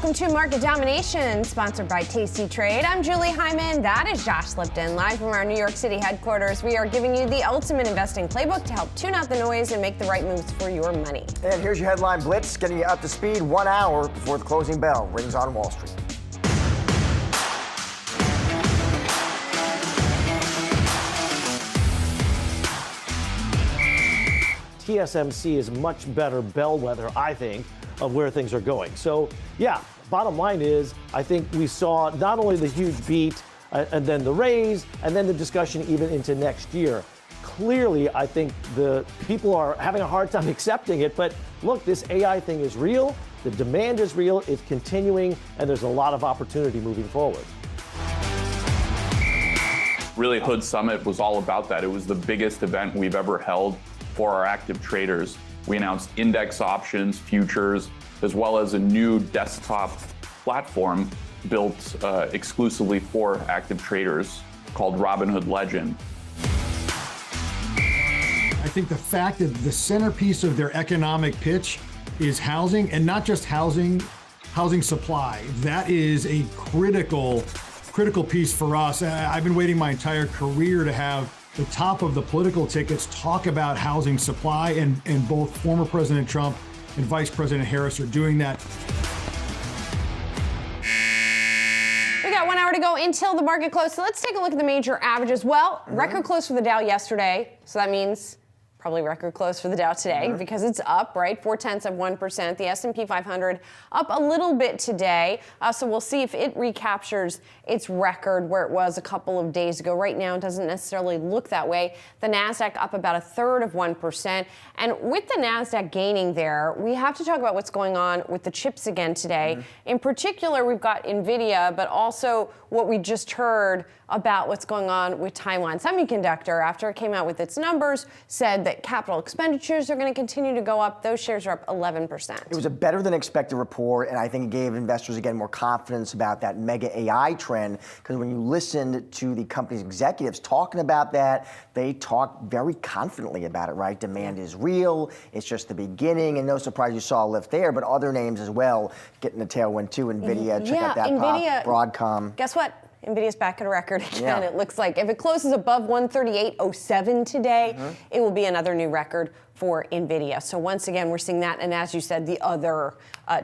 Welcome to Market Domination, sponsored by Tasty Trade. I'm Julie Hyman. That is Josh Lipton, live from our New York City headquarters. We are giving you the ultimate investing playbook to help tune out the noise and make the right moves for your money. And here's your headline blitz, getting you up to speed 1 hour before the closing bell rings on Wall Street. TSMC is much better bellwether, I think, of where things are going. So, yeah, bottom line is, I think we saw not only the huge beat and then the raise and then the discussion even into next year. Clearly, I think the people are having a hard time accepting it, but look, this AI thing is real, the demand is real, it's continuing, and there's a lot of opportunity moving forward. Really, Hood Summit was all about that. It was the biggest event we've ever held for our active traders. We announced index options, futures, as well as a new desktop platform built exclusively for active traders called Robinhood Legend. I think the fact that the centerpiece of their economic pitch is housing, and not just housing supply. That is a critical piece for us. I've been waiting my entire career to have the top of the political tickets talk about housing supply, and both former President Trump and Vice President Harris are doing that. We got 1 hour to go until the market close, so let's take a look at the major averages. Well, record close for the Dow yesterday, so that means probably record close for the Dow today because it's up, right? 0.4%. The S&P 500 up a little bit today. So we'll see if it recaptures its record where it was a couple of days ago. Right now, it doesn't necessarily look that way. The Nasdaq up about 1/3%. And with the Nasdaq gaining there, we have to talk about what's going on with the chips again today. In particular, we've got Nvidia, but also what we just heard about what's going on with Taiwan Semiconductor after it came out with its numbers, said that capital expenditures are going to continue to go up. Those shares are up 11%. It was a better than expected report, and I think it gave investors, again, more confidence about that mega AI trend, because when you listened to the company's executives talking about that, they talked very confidently about it, right? Demand is real, it's just the beginning, and no surprise you saw a lift there, but other names as well getting the tailwind too. Nvidia, check out that Nvidia, pop, Broadcom. Guess what? Nvidia's back at a record again. Yeah. It looks like if it closes above 138.07 today, it will be another new record for Nvidia. So once again, we're seeing that. And as you said, the other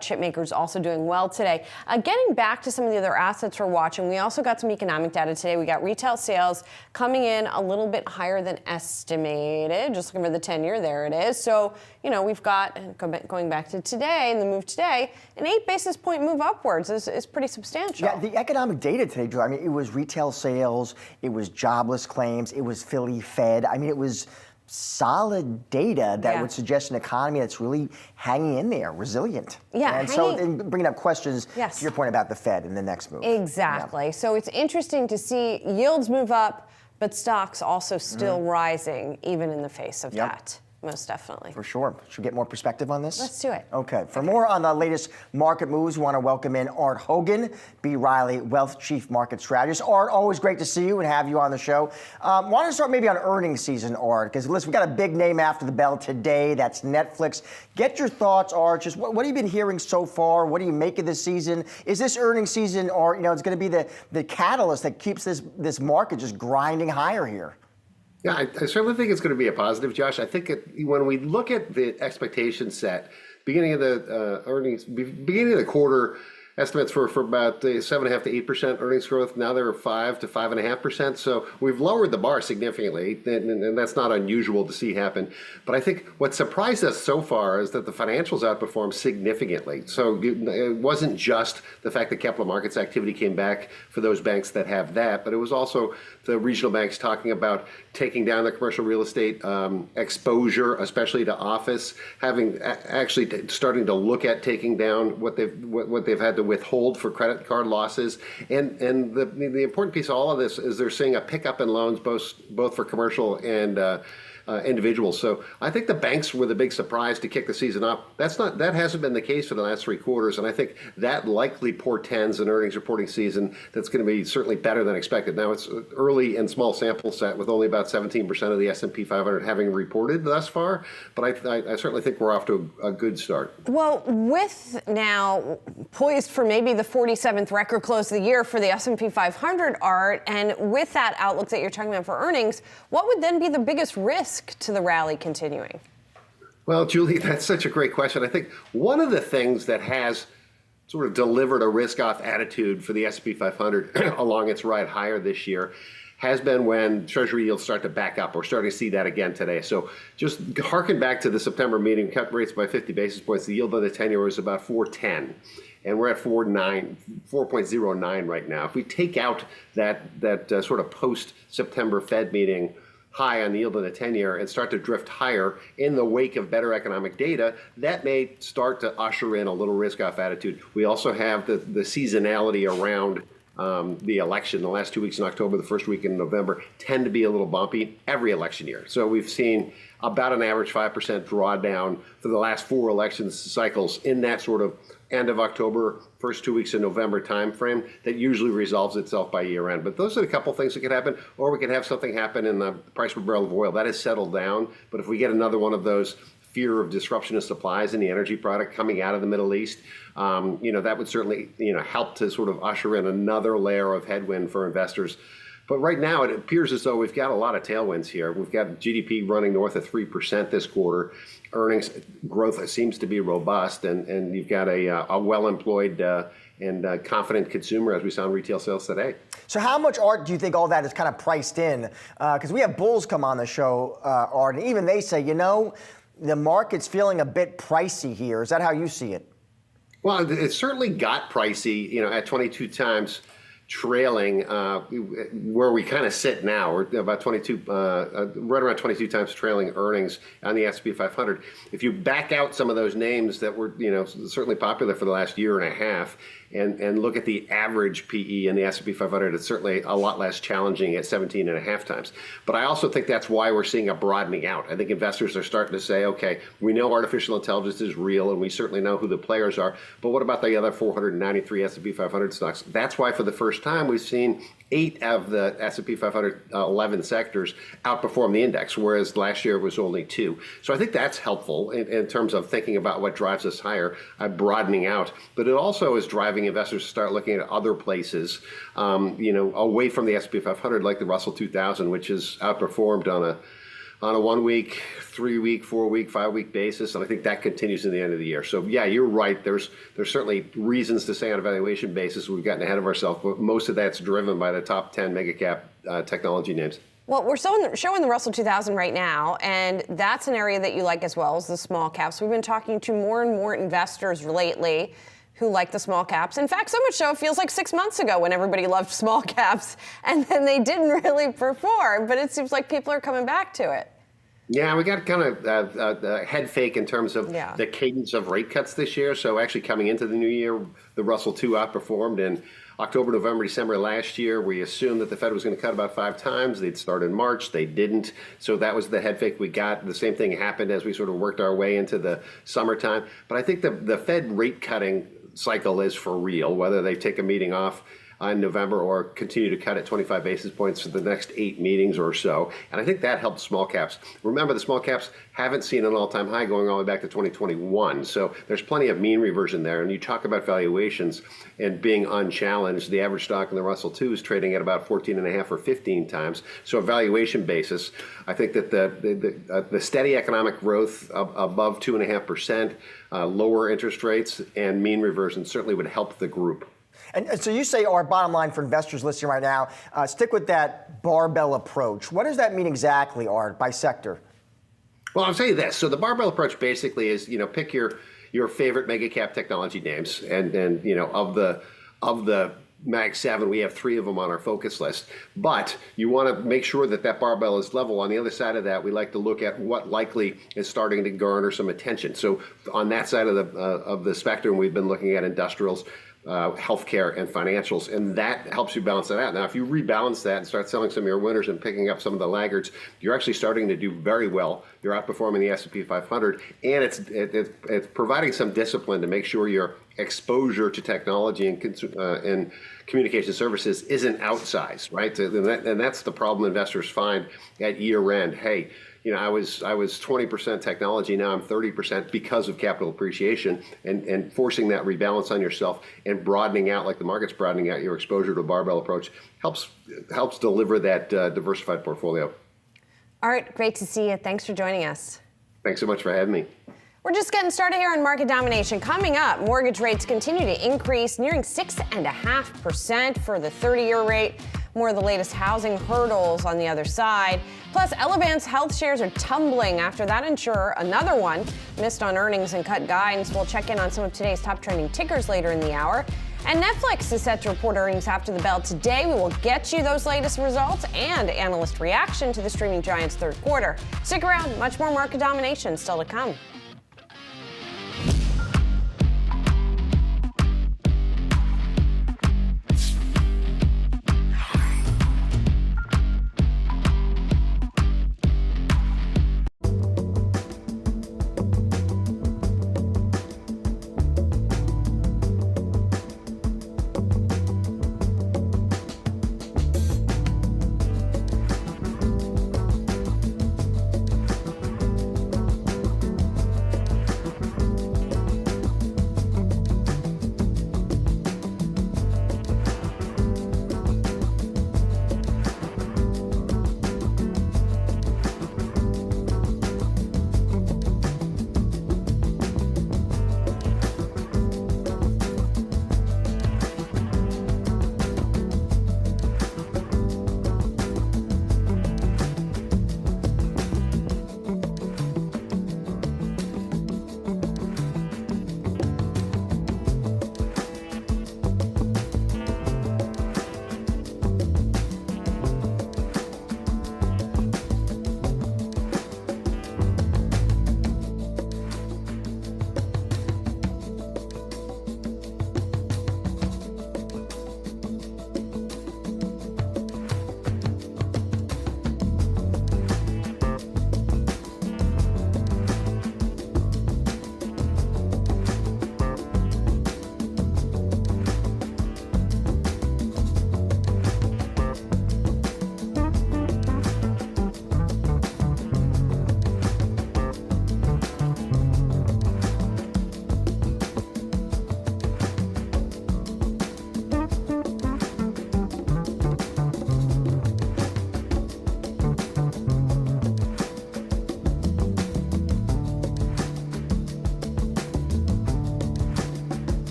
chip makers also doing well today. Getting back to some of the other assets we're watching, we also got some economic data today. We got retail sales coming in a little bit higher than estimated. Just looking for the 10-year, there it is. So, you know, we've got, going back to today, and the move today, an 8 basis point move upwards is pretty substantial. Yeah, the economic data today, Drew, I mean, it was retail sales, it was jobless claims, it was Philly Fed. I mean, it was solid data that would suggest an economy that's really hanging in there, resilient. Yeah, and so bringing up questions to your point about the Fed in the next move. Exactly. Yeah. So it's interesting to see yields move up, but stocks also still rising, even in the face of that. Most definitely. For sure. Should we get more perspective on this? Let's do it. Okay. For more on the latest market moves, we want to welcome in Art Hogan, B. Riley Wealth Chief Market Strategist. Art, always great to see you and have you on the show. Want to start maybe on earnings season, Art, because listen, we got a big name after the bell today. That's Netflix. Get your thoughts, Art. Just what have you been hearing so far? What do you make of this season? Is this earnings season, or it's going to be the catalyst that keeps this market just grinding higher here? Yeah, I certainly think it's going to be a positive, Josh. I think when we look at the expectation set, beginning of the beginning of the quarter, estimates for about 7.5% to 8% earnings growth. Now they're 5 to 5.5%. So we've lowered the bar significantly, and that's not unusual to see happen. But I think what surprised us so far is that the financials outperformed significantly. So it wasn't just the fact that capital markets activity came back for those banks that have that, but it was also the regional banks talking about taking down the commercial real estate exposure, especially to office, having actually starting to look at taking down what they've had to withhold for credit card losses. And the important piece of all of this is they're seeing a pickup in loans both for commercial and individuals. So I think the banks were the big surprise to kick the season off. That hasn't been the case for the last 3 quarters, and I think that likely portends an earnings reporting season that's going to be certainly better than expected. Now it's early and small sample set with only about 17% of the S&P 500 having reported thus far, but I certainly think we're off to a good start. Well, with now poised for maybe the 47th record close of the year for the S&P 500, Art, and with that outlook that you're talking about for earnings, what would then be the biggest risk to the rally continuing? Well, Julie, that's such a great question. I think one of the things that has sort of delivered a risk-off attitude for the S&P 500 along its ride higher this year has been when Treasury yields start to back up. We're starting to see that again today. So just harken back to the September meeting, cut rates by 50 basis points. The yield on the 10-year was about 4.10, and we're at 4.09 right now. If we take out that sort of post-September Fed meeting high on the yield on the 10-year and start to drift higher in the wake of better economic data, that may start to usher in a little risk-off attitude. We also have the seasonality around the election. The last 2 weeks in October, the first week in November tend to be a little bumpy every election year. So we've seen about an average 5% drawdown for the last 4 election cycles in that sort of end of October, first 2 weeks in November timeframe that usually resolves itself by year end. But those are a couple things that could happen, or we could have something happen in the price per barrel of oil. That has settled down, but if we get another one of those fear of disruption of supplies in the energy product coming out of the Middle East, that would certainly, help to sort of usher in another layer of headwind for investors. But right now, it appears as though we've got a lot of tailwinds here. We've got GDP running north of 3% this quarter. Earnings growth seems to be robust, and you've got a well-employed and confident consumer, as we saw in retail sales today. So how much, Art, do you think all that is kind of priced in? Because we have bulls come on the show, Art, and even they say, the market's feeling a bit pricey here. Is that how you see it? Well, it certainly got pricey, at 22 times trailing, where we kind of sit now. We're about 22, right around 22 times trailing earnings on the S&P 500. If you back out some of those names that were, certainly popular for the last year and a half, and look at the average PE in the S&P 500, it's certainly a lot less challenging at 17.5 times. But I also think that's why we're seeing a broadening out. I think investors are starting to say, okay, we know artificial intelligence is real, and we certainly know who the players are, but what about the other 493 S&P 500 stocks? That's why for the first time we've seen 8 of the S&P 500 11 sectors outperform the index, whereas last year it was only 2. So I think that's helpful in terms of thinking about what drives us higher, broadening out. But it also is driving investors to start looking at other places, away from the S&P 500, like the Russell 2000, which is outperformed on a 1 week, 3 week, 4 week, 5 week basis, and I think that continues to the end of the year. So yeah, you're right. There's certainly reasons to say on a valuation basis we've gotten ahead of ourselves, but most of that's driven by the top 10 mega cap technology names. Well, we're showing the Russell 2000 right now, and that's an area that you like as well as the small caps. We've been talking to more and more investors lately who like the small caps. In fact, so much so it feels like 6 months ago when everybody loved small caps, and then they didn't really perform, but it seems like people are coming back to it. Yeah, we got kind of a head fake in terms of the cadence of rate cuts this year. So actually coming into the new year, the Russell 2 outperformed in October, November, December last year. We assumed that the Fed was going to cut about 5 times. They'd start in March. They didn't. So that was the head fake we got. The same thing happened as we sort of worked our way into the summertime. But I think the Fed rate cutting cycle is for real, whether they take a meeting off in November or continue to cut at 25 basis points for the next 8 meetings or so. And I think that helped small caps. Remember, the small caps haven't seen an all-time high going all the way back to 2021. So there's plenty of mean reversion there. And you talk about valuations and being unchallenged. The average stock in the Russell 2 is trading at about 14.5 or 15 times. So a valuation basis, I think that the steady economic growth above 2.5%, lower interest rates, and mean reversion certainly would help the group. And so you say our bottom line for investors listening right now, stick with that barbell approach. What does that mean exactly, Art, by sector? Well, I'll tell you this. So the barbell approach basically is, pick your favorite mega cap technology names, and of the Mag 7, we have 3 of them on our focus list. But you want to make sure that barbell is level. On the other side of that, we like to look at what likely is starting to garner some attention. So on that side of the spectrum, we've been looking at industrials. healthcare, and financials, and that helps you balance that out. Now, if you rebalance that and start selling some of your winners and picking up some of the laggards, you're actually starting to do very well. You're outperforming the S&P 500, and it's providing some discipline to make sure your exposure to technology and communication services isn't outsized, right? And that's the problem investors find at year end. Hey, I was 20% technology, now I'm 30% because of capital appreciation, and forcing that rebalance on yourself and broadening out, like the market's broadening out your exposure to a barbell approach helps deliver that diversified portfolio. Art, great to see you. Thanks for joining us. Thanks so much for having me. We're just getting started here on market domination. Coming up, mortgage rates continue to increase, nearing 6.5% for the 30-year rate. More of the latest housing hurdles on the other side. Plus, Elevance Health shares are tumbling after that insurer, another one, missed on earnings and cut guidance. We'll check in on some of today's top trending tickers later in the hour. And Netflix is set to report earnings after the bell today. We will get you those latest results and analyst reaction to the streaming giant's third quarter. Stick around, much more market domination still to come.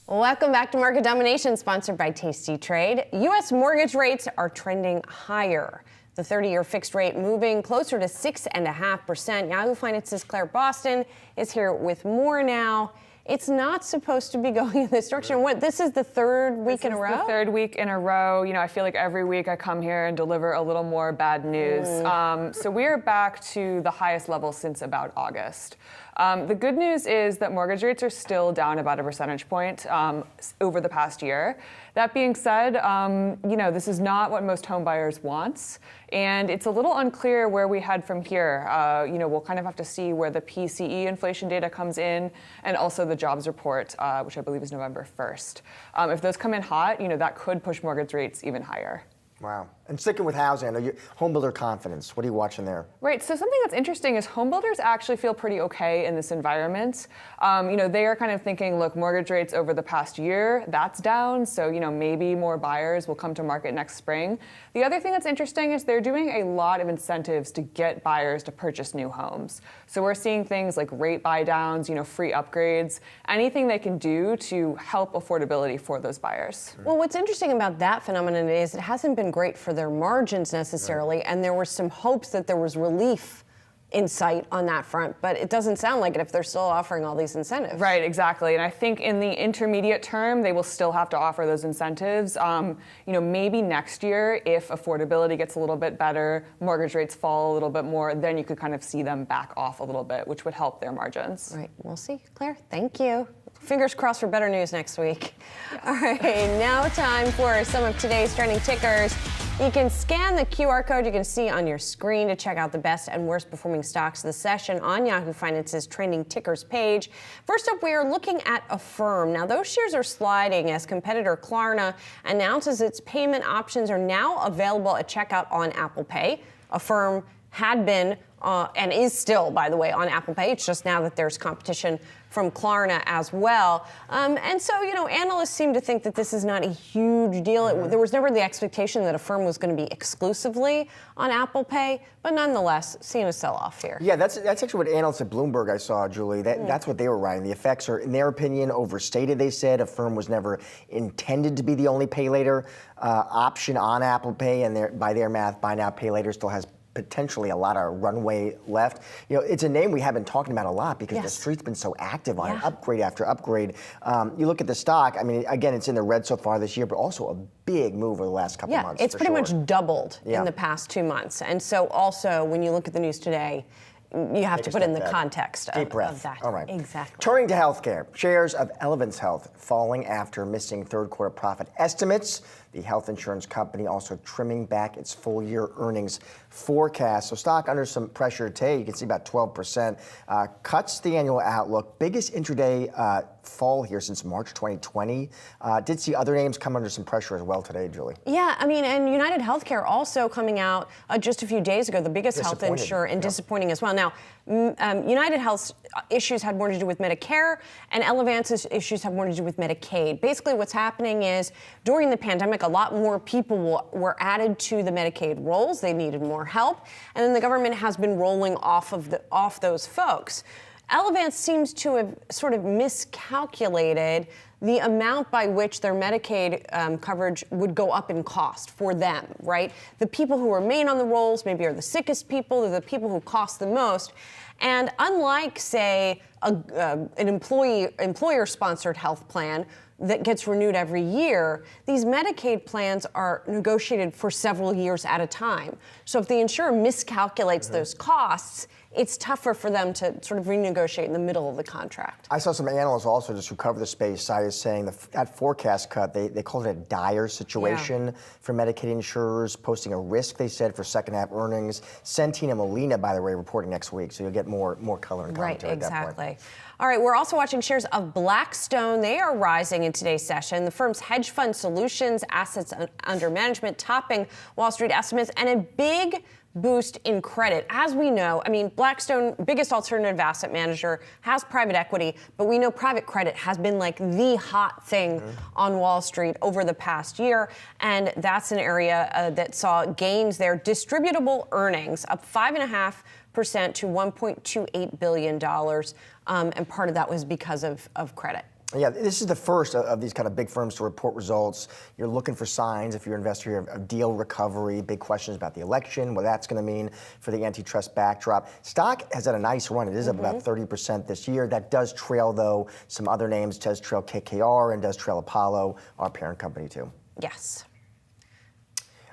Welcome back to Market Domination, sponsored by Tasty Trade. U.S. mortgage rates are trending higher. The 30-year fixed rate moving closer to 6.5%. Yahoo Finance's Claire Boston is here with more now. It's not supposed to be going in this direction. What, this is the third week in a row? This is the third week in a row. You know, I feel like every week I come here and deliver a little more bad news. So we're back to the highest level since about August. The good news is that mortgage rates are still down about a percentage point over the past year. That being said, this is not what most home buyers want, and it's a little unclear where we head from here. We'll kind of have to see where the PCE inflation data comes in, and also the jobs report, which I believe is November 1st. If those come in hot, that could push mortgage rates even higher. Wow. And sticking with housing, I know home builder confidence. What are you watching there? Right. So something that's interesting is home builders actually feel pretty okay in this environment. They are kind of thinking, look, mortgage rates over the past year, that's down. So, maybe more buyers will come to market next spring. The other thing that's interesting is they're doing a lot of incentives to get buyers to purchase new homes. So we're seeing things like rate buy downs, free upgrades, anything they can do to help affordability for those buyers. Well, what's interesting about that phenomenon is it hasn't been great for their margins necessarily, and there were some hopes that there was relief in sight on that front, but it doesn't sound like it if they're still offering all these incentives. Right, exactly. And I think in the intermediate term, they will still have to offer those incentives. Maybe next year, if affordability gets a little bit better, mortgage rates fall a little bit more, then you could kind of see them back off a little bit, which would help their margins. Right, we'll see. Claire, thank you. Fingers crossed for better news next week. Yes. All right, now time for some of today's trending tickers. You can scan the QR code you can see on your screen to check out the best and worst performing stocks of the session on Yahoo Finance's trending tickers page. First up, we are looking at Affirm. Now, those shares are sliding as competitor Klarna announces its payment options are now available at checkout on Apple Pay. Affirm had been and is still, by the way, on Apple Pay. It's just now that there's competition from Klarna as well. And so, analysts seem to think that this is not a huge deal. There was never the expectation that Affirm was going to be exclusively on Apple Pay, but nonetheless, seeing a sell-off here. Yeah, that's actually what analysts at Bloomberg I saw, Julie. That's what they were writing. The effects are, in their opinion, overstated. They said Affirm was never intended to be the only pay later option on Apple Pay, and by their math, buy now, pay later still has potentially a lot of runway left. It's a name we have been talking about a lot because the street's been so active on it, upgrade after upgrade. You look at the stock, again, it's in the red so far this year, but also a big move over the last couple of months. Yeah, it's pretty much doubled in the past 2 months. And so also, when you look at the news today, you have to put in the context of that. All right. Exactly. Turning to healthcare, shares of Elevance Health falling after missing third quarter profit estimates. The health insurance company also trimming back its full year earnings forecast. So stock under some pressure today. You can see about 12%. Cuts the annual outlook. Biggest intraday fall here since March 2020. Did see other names come under some pressure as well today, Julie. Yeah, and United Healthcare also coming out just a few days ago, the biggest health insurer, and disappointing as well. Now, United Health's issues had more to do with Medicare, and Elevance's issues have more to do with Medicaid. Basically, what's happening is during the pandemic, a lot more people were added to the Medicaid rolls. They needed more help, and then the government has been rolling off those folks. Elevance seems to have sort of miscalculated the amount by which their Medicaid coverage would go up in cost for them, right? The people who remain on the rolls maybe are the sickest people, they're the people who cost the most. And unlike, say, an employer-sponsored health plan that gets renewed every year, these Medicaid plans are negotiated for several years at a time. So if the insurer miscalculates those costs, it's tougher for them to sort of renegotiate in the middle of the contract. I saw some analysts also just who cover the space side saying that forecast cut, they called it a dire situation for Medicaid insurers, posting a risk, they said, for second half earnings. Centene Molina, by the way, reporting next week, so you'll get more color and commentary at that point. Right, exactly. All right, we're also watching shares of Blackstone. They are rising in today's session. The firm's hedge fund solutions, assets under management, topping Wall Street estimates, and a big boost in credit. As we know, Blackstone, biggest alternative asset manager, has private equity, but we know private credit has been like the hot thing on Wall Street over the past year, and that's an area that saw gains there. Distributable earnings up 5.5% to $1.28 billion, and part of that was because of credit. Yeah, this is the first of these kind of big firms to report results. You're looking for signs, if you're an investor here, of deal recovery, big questions about the election, what that's going to mean for the antitrust backdrop. Stock has had a nice run. It is up about 30% this year. That does trail, though, some other names. Does trail KKR and does trail Apollo, our parent company, too. Yes.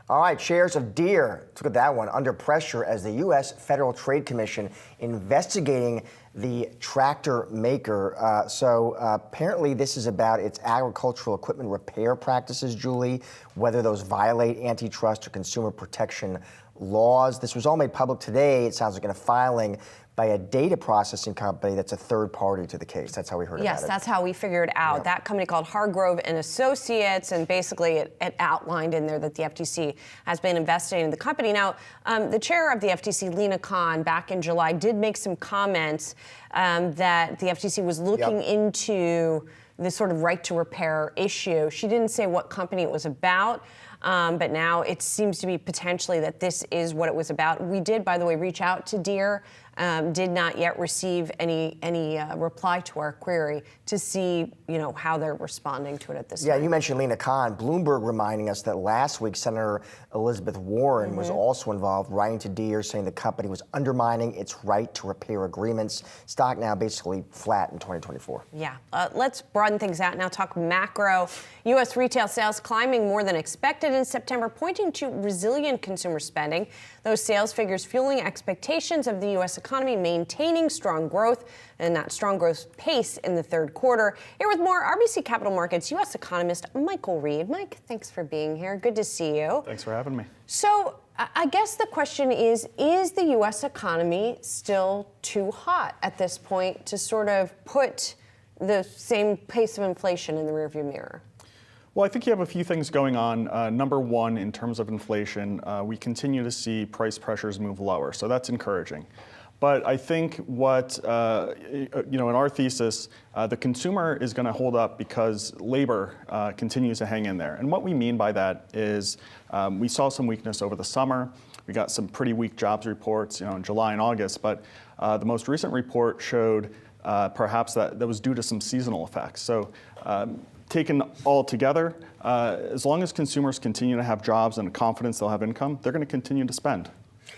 All right, shares of Deere, let's look at that one, under pressure as the U.S. Federal Trade Commission investigating the tractor maker. So apparently this is about its agricultural equipment repair practices, Julie, whether those violate antitrust or consumer protection laws. This was all made public today, it sounds like, in a filing by a data processing company that's a third party to the case. That's how we heard about it. Yes, that's how we figured out. Yep. That company called Hargrove and Associates, and basically it outlined in there that the FTC has been investigating in the company. Now, the chair of the FTC, Lena Khan, back in July, did make some comments that the FTC was looking into this sort of right to repair issue. She didn't say what company it was about. But now it seems to be potentially that this is what it was about. We did, by the way, reach out to Deere, did not yet receive any reply to our query to see, how they're responding to it at this time. Yeah, you mentioned Lena Khan. Bloomberg reminding us that last week Senator Elizabeth Warren was also involved, writing to Deere saying the company was undermining its right to repair agreements. Stock now basically flat in 2024. Yeah, let's broaden things out now. Talk macro. U.S. retail sales climbing more than expected in September, pointing to resilient consumer spending. Those sales figures fueling expectations of the U.S. economy maintaining strong growth and that strong growth pace in the third quarter. Here with more, RBC Capital Markets U.S. economist Michael Reed. Mike, thanks for being here. Good to see you. Thanks for having me. So I guess the question is the U.S. economy still too hot at this point to sort of put the same pace of inflation in the rearview mirror? Well, I think you have a few things going on. Number one, in terms of inflation, we continue to see price pressures move lower, so that's encouraging. But I think what, in our thesis, the consumer is going to hold up because labor continues to hang in there. And what we mean by that is we saw some weakness over the summer. We got some pretty weak jobs reports, in July and August. But the most recent report showed perhaps that was due to some seasonal effects. So taken all together, as long as consumers continue to have jobs and confidence they'll have income, they're going to continue to spend.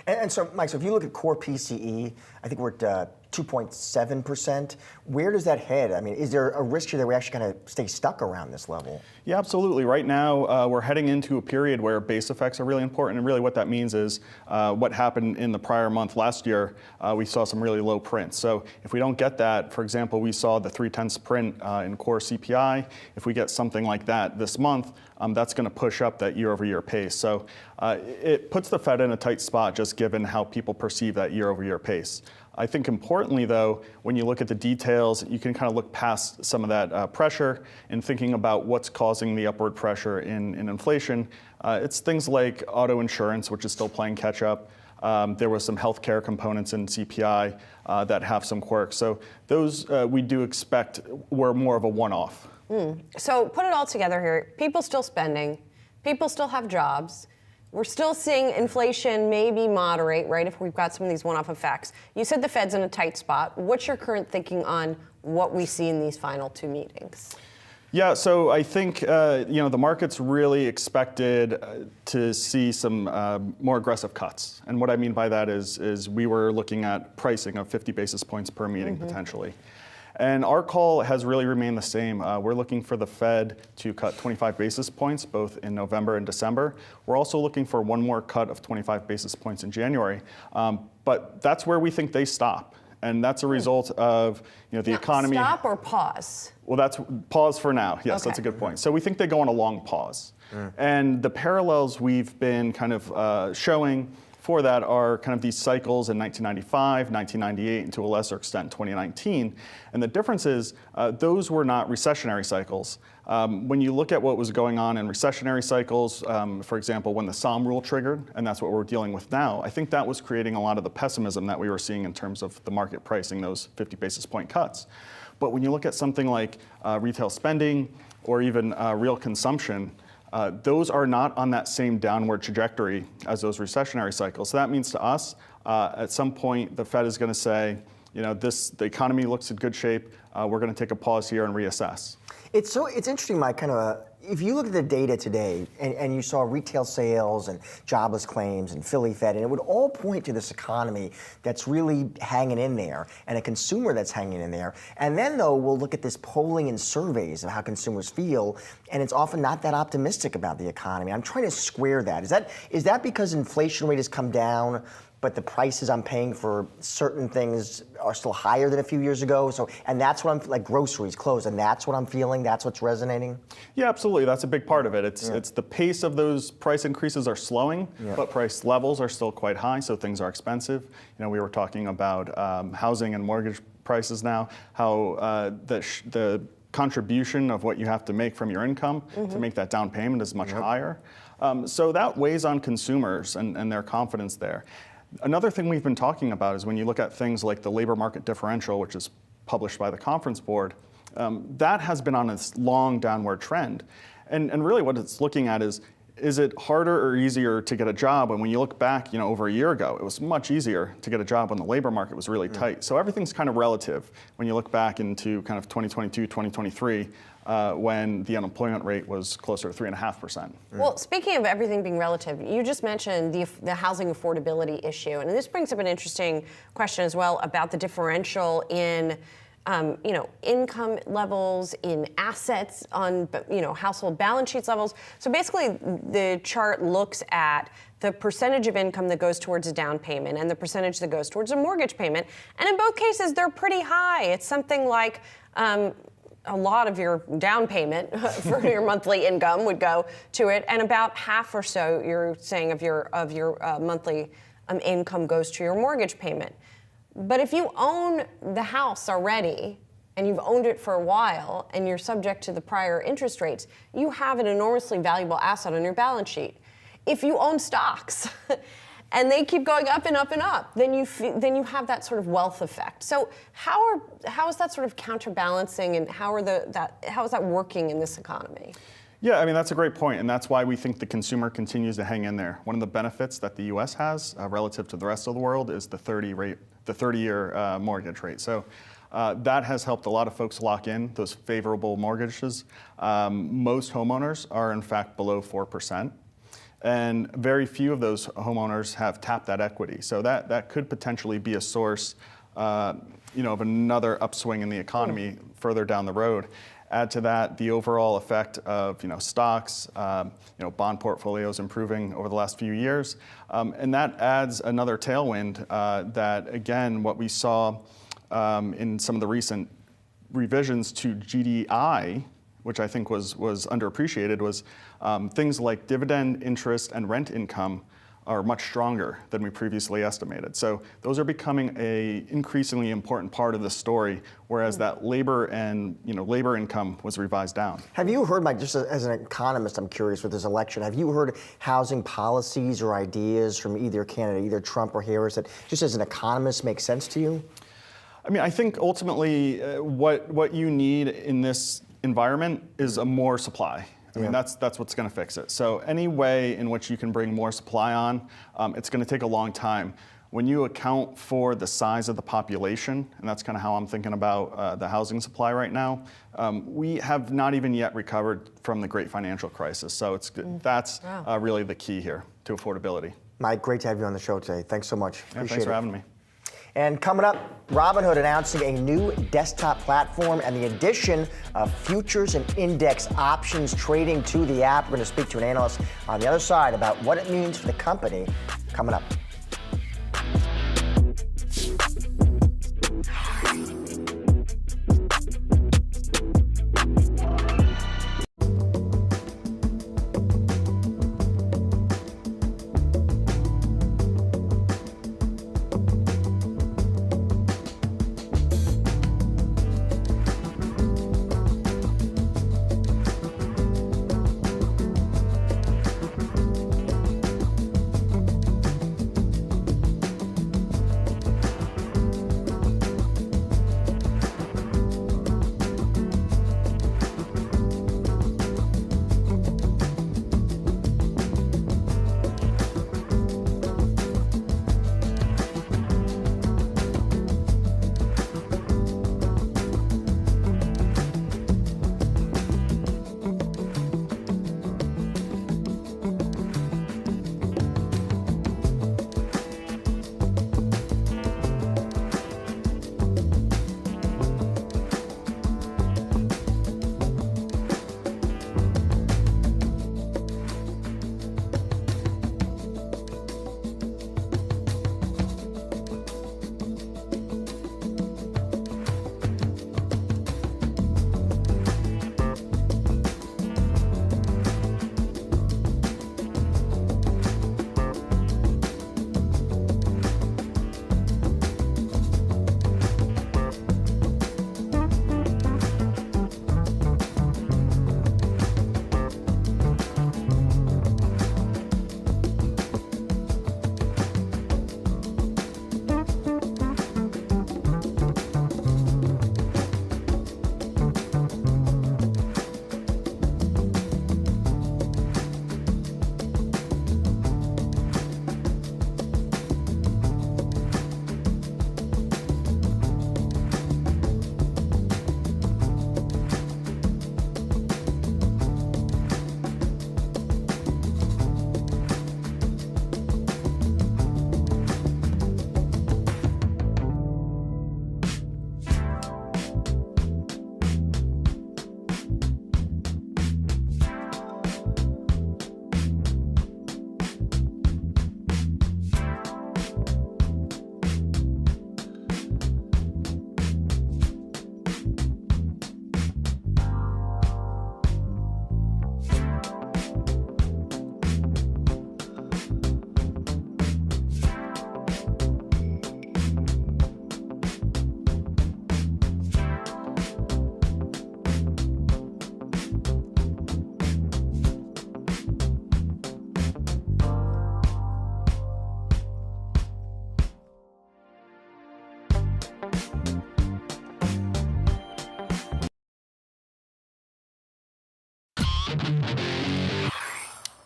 And so, Mike, so if you look at core PCE, I think we're at 2.7%. Where does that head? I mean, is there a risk here that we actually kind of stay stuck around this level? Yeah, absolutely. Right now, we're heading into a period where base effects are really important. And really what that means is what happened in the prior month last year, we saw some really low prints. So if we don't get that, for example, we saw the 0.3 print in core CPI. If we get something like that this month, that's going to push up that year-over-year pace. So it puts the Fed in a tight spot just given how people perceive that year-over-year pace. I think importantly, though, when you look at the details, you can kind of look past some of that pressure and thinking about what's causing the upward pressure in inflation. It's things like auto insurance, which is still playing catch up. There was some healthcare components in CPI that have some quirks. So those we do expect were more of a one-off. So put it all together here. People still spending. People still have jobs. We're still seeing inflation maybe moderate, right, if we've got some of these one-off effects. You said the Fed's in a tight spot. What's your current thinking on what we see in these final two meetings? Yeah, so I think the market's really expected to see some more aggressive cuts. And what I mean by that is we were looking at pricing of 50 basis points per meeting potentially. And our call has really remained the same. We're looking for the Fed to cut 25 basis points, both in November and December. We're also looking for one more cut of 25 basis points in January. But that's where we think they stop. And that's a result of the economy. Stop or pause? Well, that's pause for now. Yes, Okay. That's a good point. So we think they go on a long pause. And the parallels we've been kind of showing for that are kind of these cycles in 1995, 1998, and to a lesser extent 2019. And the difference is those were not recessionary cycles. When you look at what was going on in recessionary cycles, for example, when the Somme rule triggered, and that's what we're dealing with now, I think that was creating a lot of the pessimism that we were seeing in terms of the market pricing those 50 basis point cuts. But when you look at something like retail spending or even real consumption, those are not on that same downward trajectory as those recessionary cycles. So that means to us, at some point, the Fed is going to say, the economy looks in good shape. We're going to take a pause here and reassess. It's interesting, Mike, if you look at the data today and you saw retail sales and jobless claims and Philly Fed, and it would all point to this economy that's really hanging in there and a consumer that's hanging in there. And then, though, we'll look at this polling and surveys of how consumers feel, and it's often not that optimistic about the economy. I'm trying to square that. Is that because inflation rate has come down but the prices I'm paying for certain things are still higher than a few years ago. So, and that's what I'm, like groceries, clothes, and that's what I'm feeling, that's what's resonating? Yeah, absolutely. That's a big part of it. It's the pace of those price increases are slowing, but price levels are still quite high, so things are expensive. You know, we were talking about housing and mortgage prices now, how the contribution of what you have to make from your income to make that down payment is much higher. So that weighs on consumers and their confidence there. Another thing we've been talking about is when you look at things like the labor market differential, which is published by the Conference Board, that has been on this long downward trend. And really what it's looking at is it harder or easier to get a job? And when you look back, over a year ago, it was much easier to get a job when the labor market was really tight. So everything's kind of relative when you look back into kind of 2022, 2023, when the unemployment rate was closer to 3.5%. Well, speaking of everything being relative, you just mentioned the housing affordability issue, and this brings up an interesting question as well about the differential in income levels, in assets, on household balance sheets levels. So basically, the chart looks at the percentage of income that goes towards a down payment and the percentage that goes towards a mortgage payment. And in both cases, they're pretty high. It's something like a lot of your down payment for your monthly income would go to it, and about half or so, you're saying, of your monthly income goes to your mortgage payment. But if you own the house already, and you've owned it for a while, and you're subject to the prior interest rates, you have an enormously valuable asset on your balance sheet. If you own stocks, and they keep going up and up and up, then you have that sort of wealth effect. So how is that sort of counterbalancing, and how is that working in this economy? Yeah, I mean, that's a great point, and that's why we think the consumer continues to hang in there. One of the benefits that the U.S. has relative to the rest of the world is the 30-year mortgage rate. So that has helped a lot of folks lock in those favorable mortgages. Most homeowners are, in fact, below 4%. And very few of those homeowners have tapped that equity. So that could potentially be a source of another upswing in the economy further down the road. Add to that the overall effect of stocks, bond portfolios improving over the last few years, and that adds another tailwind. That again, what we saw in some of the recent revisions to GDI, which I think was underappreciated, was things like dividend, interest, and rent income are much stronger than we previously estimated. So those are becoming a increasingly important part of the story, whereas that labor and labor income was revised down. Have you heard, Mike, just as an economist, I'm curious with this election, have you heard housing policies or ideas from either candidate, either Trump or Harris, that just as an economist make sense to you? I mean, I think ultimately what you need in this environment is a more supply. I mean, that's what's going to fix it. So any way in which you can bring more supply on, it's going to take a long time. When you account for the size of the population, and that's kind of how I'm thinking about the housing supply right now, we have not even yet recovered from the great financial crisis. So that's really the key here to affordability. Mike, great to have you on the show today. Thanks so much. Yeah, thanks for having me. And coming up, Robinhood announcing a new desktop platform and the addition of futures and index options trading to the app. We're going to speak to an analyst on the other side about what it means for the company. Coming up.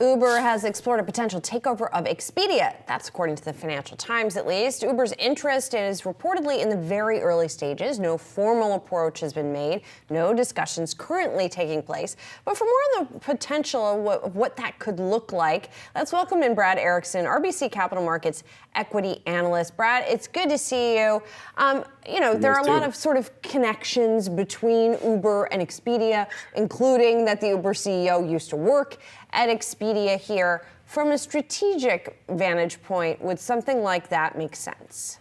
Uber has explored a potential takeover of Expedia. That's according to the Financial Times, at least. Uber's interest is reportedly in the very early stages. No formal approach has been made. No discussions currently taking place. But for more on the potential of what that could look like, let's welcome in Brad Erickson, RBC Capital Markets equity analyst. Brad, it's good to see you. There are a lot of sort of connections between Uber and Expedia, including that the Uber CEO used to work at Expedia here. From a strategic vantage point, would something like that make sense?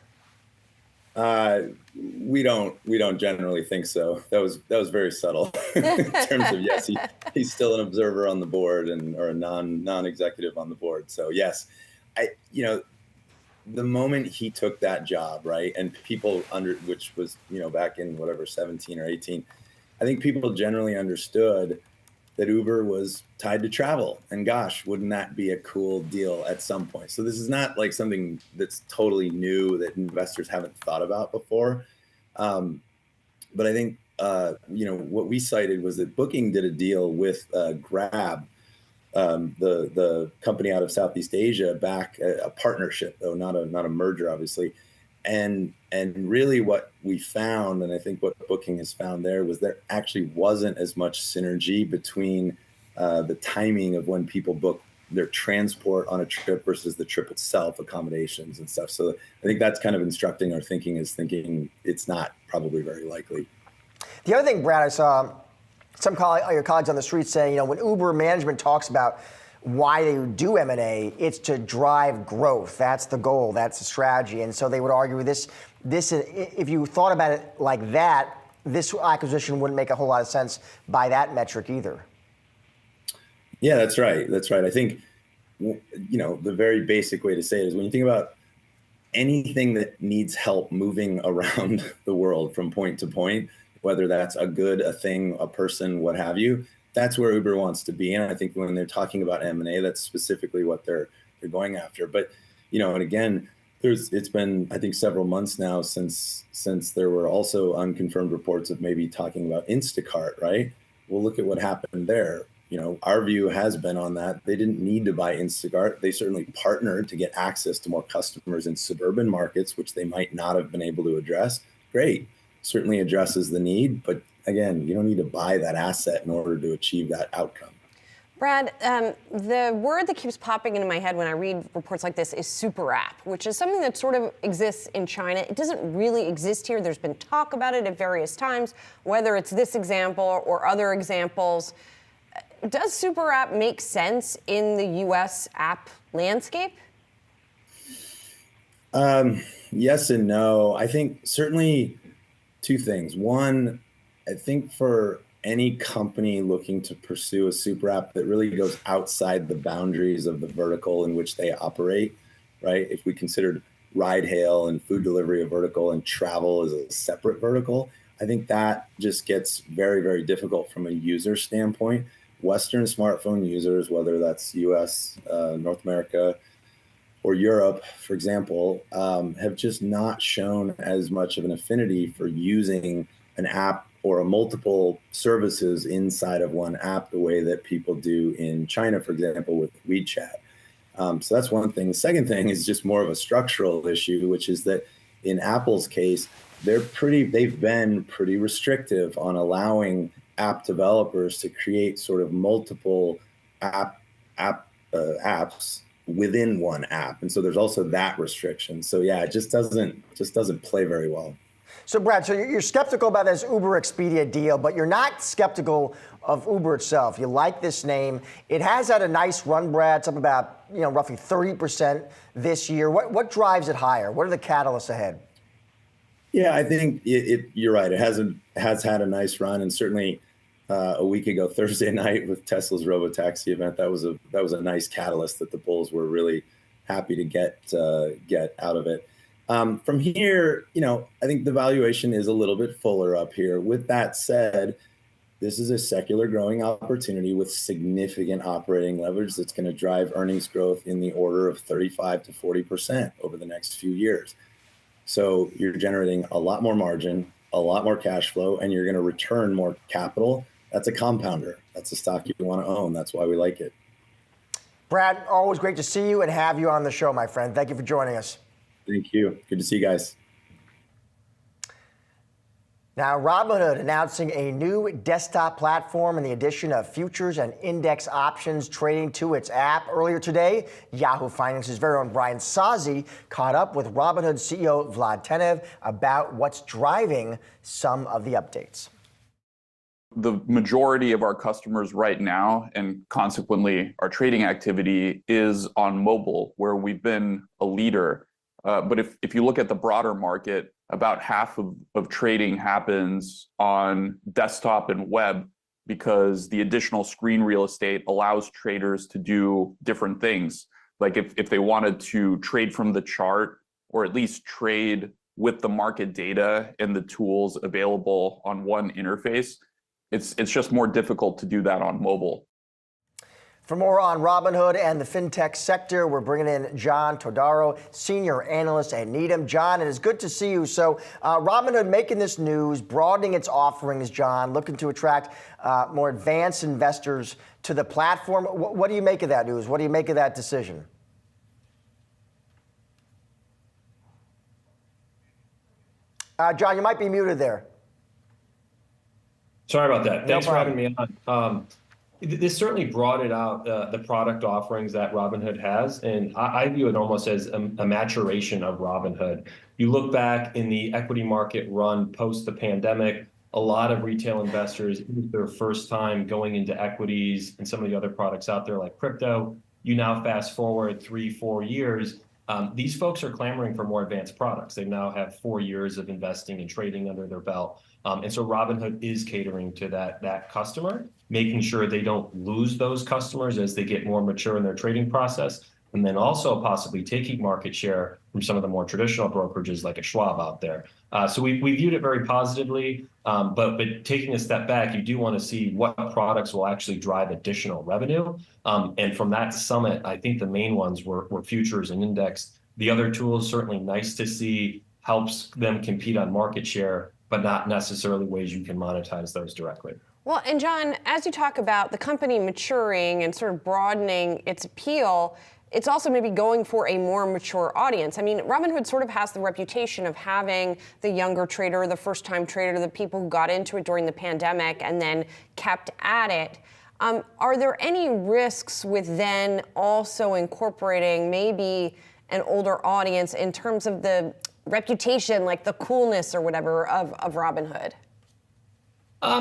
We don't generally think so. That was very subtle in terms of yes, he's still an observer on the board or a non-executive on the board. So yes, the moment he took that job, right, and people which was back in 17 or 18, I think people generally understood that Uber was tied to travel. And gosh, wouldn't that be a cool deal at some point? So this is not like something that's totally new that investors haven't thought about before. But I think, what we cited was that Booking did a deal with Grab, the company out of Southeast Asia, back a partnership, though not a merger, obviously. And really what we found, and I think what Booking has found there, was there actually wasn't as much synergy between the timing of when people book their transport on a trip versus the trip itself, accommodations and stuff. So I think that's kind of instructing our thinking, is thinking it's not probably very likely. The other thing, Brad, I saw some your colleagues on the street saying, when Uber management talks about why they do M&A, it's to drive growth. That's the goal. That's the strategy. And so they would argue this, if you thought about it like that, this acquisition wouldn't make a whole lot of sense by that metric either. Yeah, that's right. That's right. I think, the very basic way to say it is when you think about anything that needs help moving around the world from point to point, whether that's a good, a thing, a person, what have you, that's where Uber wants to be. And I think when they're talking about M&A, that's specifically what they're going after. But, and again, it's been, I think, several months now since there were also unconfirmed reports of maybe talking about Instacart, right? Well, look at what happened there. Our view has been on that. They didn't need to buy Instacart. They certainly partnered to get access to more customers in suburban markets, which they might not have been able to address. Great. Certainly addresses the need, but again, you don't need to buy that asset in order to achieve that outcome. Brad, the word that keeps popping into my head when I read reports like this is super app, which is something that sort of exists in China. It doesn't really exist here. There's been talk about it at various times, whether it's this example or other examples. Does super app make sense in the U.S. app landscape? Yes and no. I think certainly two things. One, I think for any company looking to pursue a super app that really goes outside the boundaries of the vertical in which they operate, right? If we considered ride hail and food delivery a vertical and travel as a separate vertical, I think that just gets very, very difficult from a user standpoint. Western smartphone users, whether that's US, North America, or Europe, for example, have just not shown as much of an affinity for using an app or a multiple services inside of one app the way that people do in China, for example, with WeChat. So that's one thing. The second thing is just more of a structural issue, which is that in Apple's case, they've been pretty restrictive on allowing app developers to create sort of multiple apps within one app, and so there's also that restriction. So yeah, it just doesn't play very well. So Brad, so you're skeptical about this Uber Expedia deal, but you're not skeptical of Uber itself. You like this name. It has had a nice run, Brad. It's up about roughly 30% this year. What drives it higher? What are the catalysts ahead? Yeah, I think you're right. It has had a nice run, and certainly a week ago, Thursday night, with Tesla's robotaxi event, that was a nice catalyst that the bulls were really happy to get out of it. From here, I think the valuation is a little bit fuller up here. With that said, this is a secular growing opportunity with significant operating leverage that's going to drive earnings growth in the order of 35 to 40% over the next few years. So you're generating a lot more margin, a lot more cash flow, and you're going to return more capital that's a compounder. That's a stock you want to own. That's why we like it. Brad, always great to see you and have you on the show, my friend. Thank you for joining us. Thank you. Good to see you guys. Now, Robinhood announcing a new desktop platform and the addition of futures and index options trading to its app. Earlier today, Yahoo Finance's very own Brian Sozzi caught up with Robinhood CEO Vlad Tenev about what's driving some of the updates. The majority of our customers right now, and consequently our trading activity, is on mobile, where we've been a leader. But if you look at the broader market, about half of trading happens on desktop and web, because the additional screen real estate allows traders to do different things. Like if they wanted to trade from the chart, or at least trade with the market data and the tools available on one interface, it's just more difficult to do that on mobile. For more on Robinhood and the fintech sector, we're bringing in John Todaro, senior analyst at Needham. John, it is good to see you. So Robinhood making this news, broadening its offerings, John, looking to attract more advanced investors to the platform. What do you make of that news? What do you make of that decision? John, you might be muted there. Sorry about that. Thanks for having problem. me on. This certainly broadened out the product offerings that Robinhood has, and I view it almost as a maturation of Robinhood. You look back in the equity market run post the pandemic, a lot of retail investors, it was their first time going into equities and some of the other products out there like crypto. You now fast forward 3-4 years, these folks are clamoring for more advanced products. They now have 4 years of investing and trading under their belt. And so Robinhood is catering to that customer, making sure they don't lose those customers as they get more mature in their trading process, and then also possibly taking market share from some of the more traditional brokerages like a Schwab out there. So we viewed it very positively, but taking a step back, you do want to see what products will actually drive additional revenue. And from that summit, I think the main ones were futures and index. The other tools, certainly nice to see, helps them compete on market share, but not necessarily ways you can monetize those directly. Well, and John, as you talk about the company maturing and sort of broadening its appeal, it's also maybe going for a more mature audience. I mean, Robinhood sort of has the reputation of having the younger trader, the first-time trader, the people who got into it during the pandemic and then kept at it. Are there any risks with then also incorporating maybe an older audience in terms of the reputation, like the coolness or whatever of Robinhood?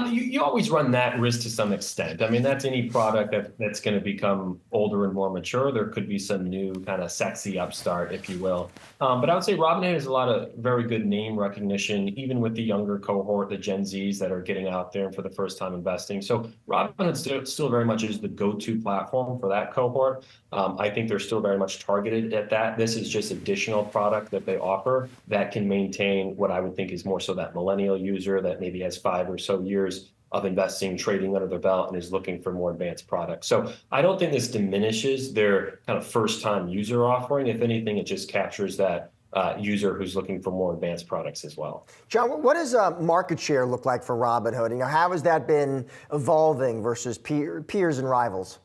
You always run that risk to some extent. I mean, that's any product that's going to become older and more mature. There could be some new kind of sexy upstart, if you will. But I would say Robinhood has a lot of very good name recognition, even with the younger cohort, the Gen Zs that are getting out there for the first time investing. So Robinhood still very much is the go-to platform for that cohort. I think they're still very much targeted at that. This is just additional product that they offer that can maintain what I would think is more so that millennial user that maybe has 5 or so years of investing, trading under their belt, and is looking for more advanced products. So I don't think this diminishes their kind of first-time user offering. If anything, it just captures that user who's looking for more advanced products as well. John, what does market share look like for Robinhood? You know, how has that been evolving versus peers and rivals?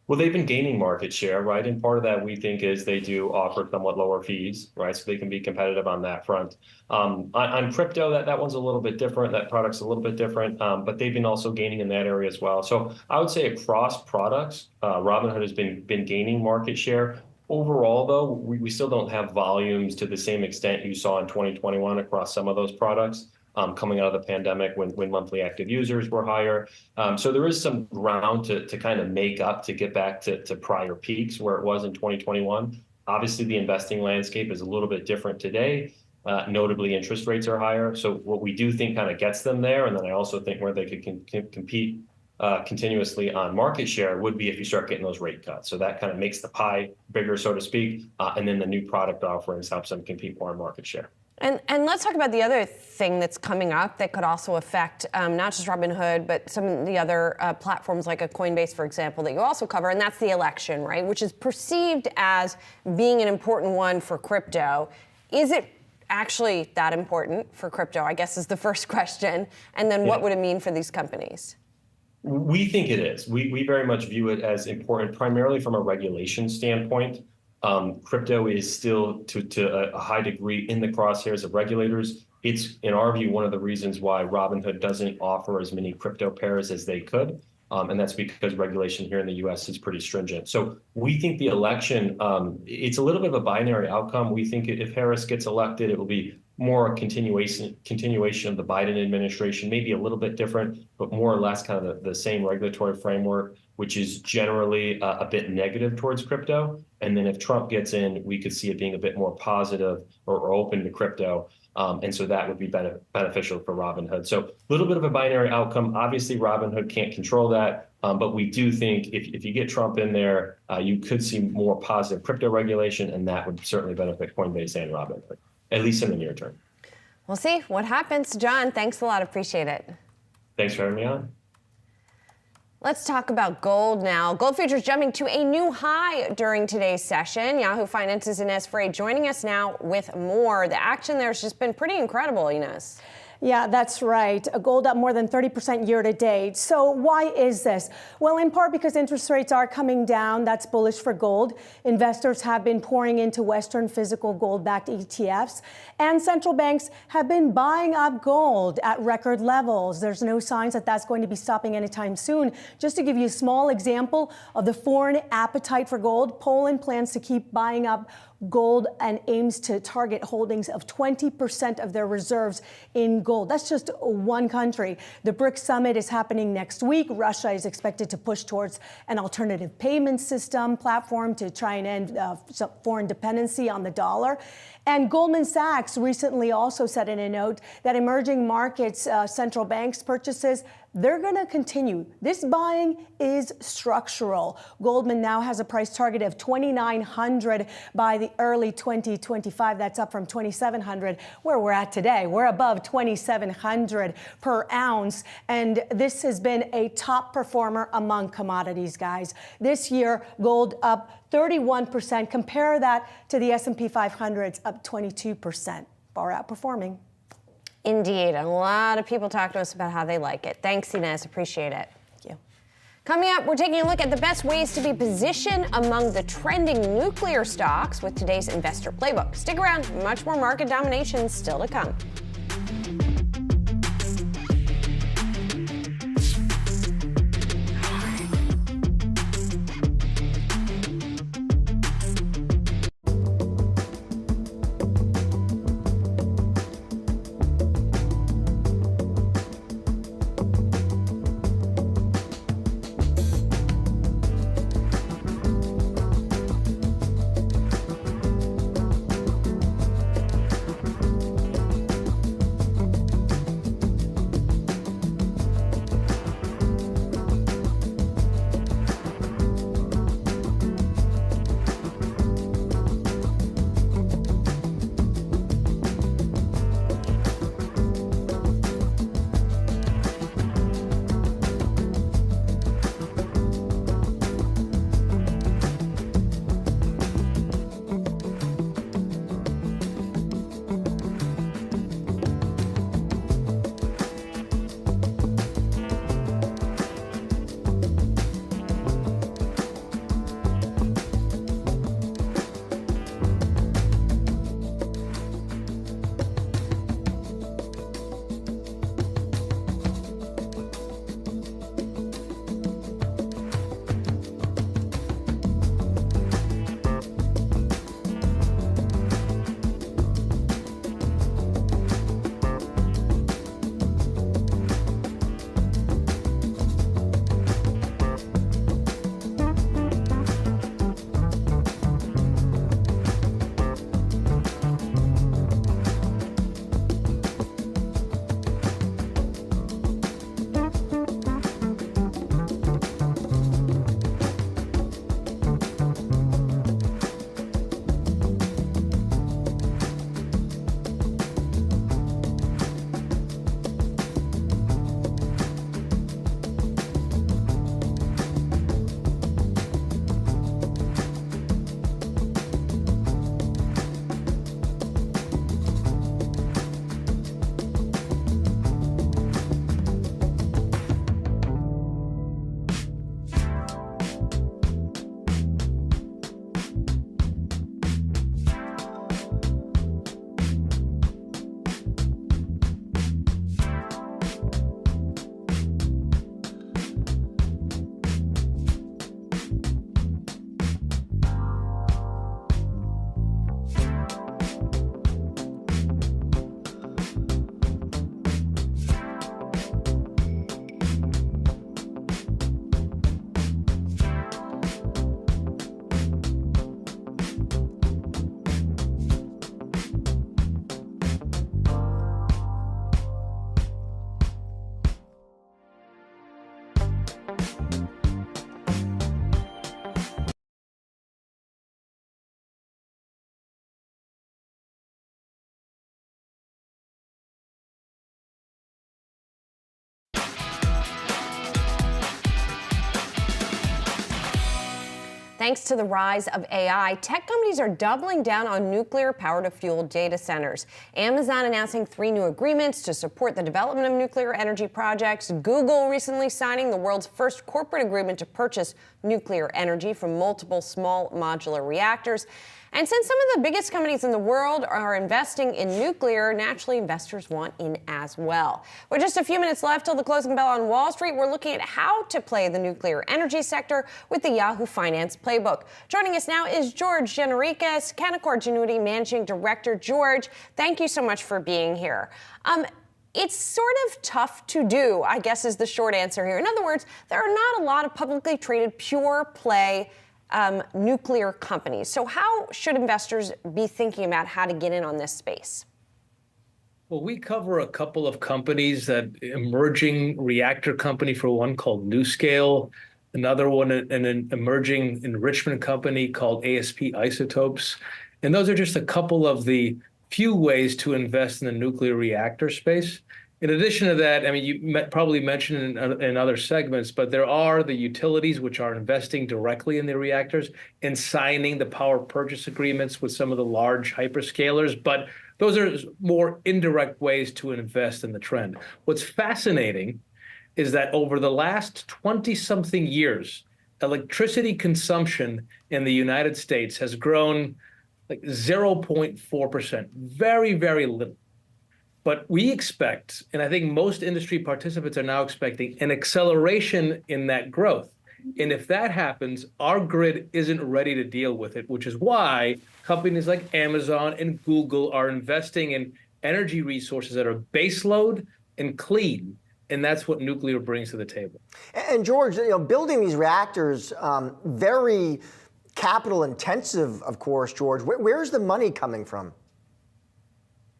Well, they've been gaining market share, right? And part of that we think is they do offer somewhat lower fees, right? So they can be competitive on that front. On crypto, that one's a little bit different. That product's a little bit different, but they've been also gaining in that area as well. So I would say across products, Robinhood has been gaining market share. Overall, though, we still don't have volumes to the same extent you saw in 2021 across some of those products. Coming out of the pandemic when monthly active users were higher. So there is some ground to kind of make up to get back to prior peaks where it was in 2021. Obviously, the investing landscape is a little bit different today. Notably, interest rates are higher. So what we do think kind of gets them there, and then I also think where they could compete continuously on market share would be if you start getting those rate cuts. So that kind of makes the pie bigger, so to speak, and then the new product offerings helps them compete more on market share. And let's talk about the other thing that's coming up that could also affect not just Robinhood, but some of the other platforms like a Coinbase, for example, that you also cover, and that's the election, right? Which is perceived as being an important one for crypto. Is it actually that important for crypto, I guess is the first question. And then what would it mean for these companies? We think it is. We very much view it as important, primarily from a regulation standpoint. Crypto is still to a high degree in the crosshairs of regulators. It's, in our view, one of the reasons why Robinhood doesn't offer as many crypto pairs as they could. And that's because regulation here in the US is pretty stringent. So we think the election, it's a little bit of a binary outcome. We think if Harris gets elected, it will be more a continuation of the Biden administration, maybe a little bit different, but more or less kind of the same regulatory framework, which is generally a bit negative towards crypto. And then if Trump gets in, we could see it being a bit more positive or open to crypto. And so that would be beneficial for Robinhood. So a little bit of a binary outcome. Obviously, Robinhood can't control that. But we do think if you get Trump in there, you could see more positive crypto regulation, and that would certainly benefit Coinbase and Robinhood, at least in the near term. We'll see what happens. John, thanks a lot. Appreciate it. Thanks for having me on. Let's talk about gold now. Gold futures jumping to a new high during today's session. Yahoo Finance's Ines Frey joining us now with more. The action there has just been pretty incredible, Ines. Yeah, that's right. Gold up more than 30% year to date. So why is this? Well, in part because interest rates are coming down. That's bullish for gold. Investors have been pouring into Western physical gold-backed ETFs, and central banks have been buying up gold at record levels. There's no signs that that's going to be stopping anytime soon. Just to give you a small example of the foreign appetite for gold, Poland plans to keep buying up gold and aims to target holdings of 20% of their reserves in gold. That's just one country. The BRICS summit is happening next week. Russia is expected to push towards an alternative payment system platform to try and end foreign dependency on the dollar. And Goldman Sachs recently also said in a note that emerging markets central banks purchases, they're going to continue. This buying is structural. Goldman now has a price target of $2,900 by the early 2025. That's up from $2,700 where we're at today. We're above $2,700 per ounce. And this has been a top performer among commodities, guys. This year, gold up 31%. Compare that to the S&P 500's up 22%. Far outperforming. Indeed. A lot of people talk to us about how they like it. Thanks, Ines. Appreciate it. Thank you. Coming up, we're taking a look at the best ways to be positioned among the trending nuclear stocks with today's Investor Playbook. Stick around. Much more market domination still to come. Thanks to the rise of AI, tech companies are doubling down on nuclear power to fuel data centers. Amazon announcing 3 new agreements to support the development of nuclear energy projects. Google recently signing the world's first corporate agreement to purchase nuclear energy from multiple small modular reactors. And since some of the biggest companies in the world are investing in nuclear, naturally investors want in as well. With just a few minutes left till the closing bell on Wall Street, we're looking at how to play the nuclear energy sector with the Yahoo Finance playbook. Joining us now is George Gianarikas, Canaccord Genuity Managing Director. George, thank you so much for being here. It's sort of tough to do, I guess, is the short answer here. In other words, there are not a lot of publicly traded pure play nuclear companies. So how should investors be thinking about how to get in on this space? Well, we cover a couple of companies, that emerging reactor company for one called NuScale, another one, an emerging enrichment company called ASP Isotopes. And those are just a couple of the few ways to invest in the nuclear reactor space. In addition to that, I mean, you probably mentioned in other segments, but there are the utilities which are investing directly in the reactors and signing the power purchase agreements with some of the large hyperscalers. But those are more indirect ways to invest in the trend. What's fascinating is that over the last 20-something years, electricity consumption in the United States has grown like 0.4%, very, very little. But we expect, and I think most industry participants are now expecting, an acceleration in that growth. And if that happens, our grid isn't ready to deal with it, which is why companies like Amazon and Google are investing in energy resources that are baseload and clean. And that's what nuclear brings to the table. And George, building these reactors, very capital intensive, of course, George. Where's the money coming from?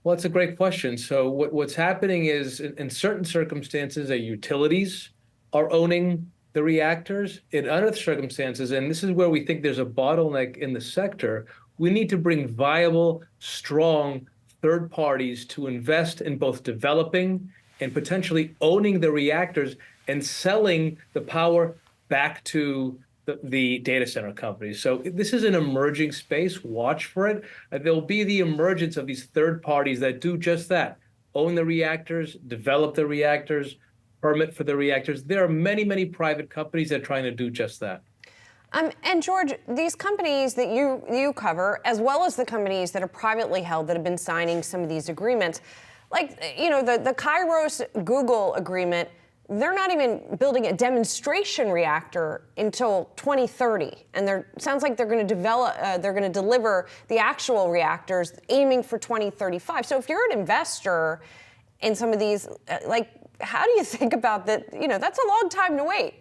Well, that's a great question. So what's happening is, in certain circumstances, that utilities are owning the reactors. In other circumstances, and this is where we think there's a bottleneck in the sector, we need to bring viable, strong third parties to invest in both developing and potentially owning the reactors and selling the power back to the data center companies. So this is an emerging space. Watch for it. There'll be the emergence of these third parties that do just that: own the reactors, develop the reactors, permit for the reactors. There are many, many private companies that are trying to do just that. And George, these companies that you cover, as well as the companies that are privately held that have been signing some of these agreements, like the Kairos Google agreement, they're not even building a demonstration reactor until 2030, and sounds like they're going to deliver the actual reactors aiming for 2035. So if you're an investor in some of these, how do you think about that? That's a long time to wait.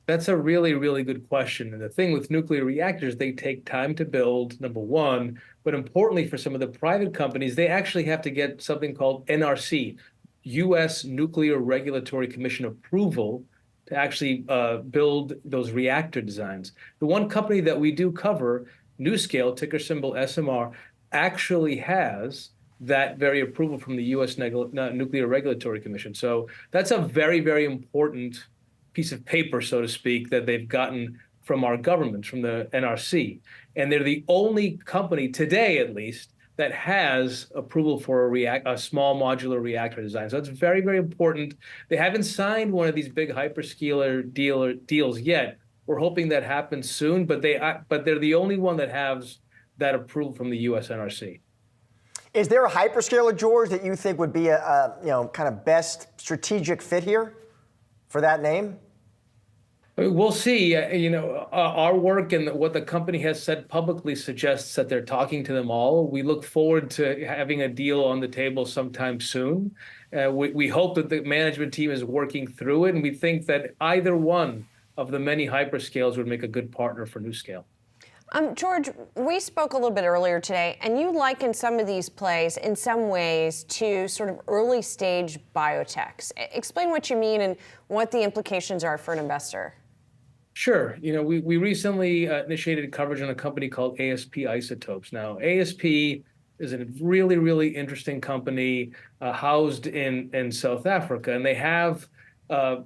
That's a really, really good question. And the thing with nuclear reactors, they take time to build, number one, but importantly for some of the private companies, they actually have to get something called NRC, U.S. Nuclear Regulatory Commission approval to actually build those reactor designs. The one company that we do cover, NuScale, ticker symbol SMR, actually has that very approval from the U.S. Nuclear Regulatory Commission. So that's a very, very important piece of paper, so to speak, that they've gotten from our government, from the NRC. And they're the only company today, at least, that has approval for a small modular reactor design. So it's very, very important. They haven't signed one of these big hyperscaler deals yet. We're hoping that happens soon, but they're the only one that has that approval from the U.S. NRC. Is there a hyperscaler, George, that you think would be a kind of best strategic fit here for that name? We'll see. Our work and what the company has said publicly suggests that they're talking to them all. We look forward to having a deal on the table sometime soon. We hope that the management team is working through it, and we think that either one of the many hyperscales would make a good partner for NuScale. George, we spoke a little bit earlier today, and you liken some of these plays in some ways to sort of early stage biotechs. Explain what you mean and what the implications are for an investor. Sure. We recently initiated coverage on a company called ASP Isotopes. Now, ASP is a really, really interesting company housed in South Africa, and they have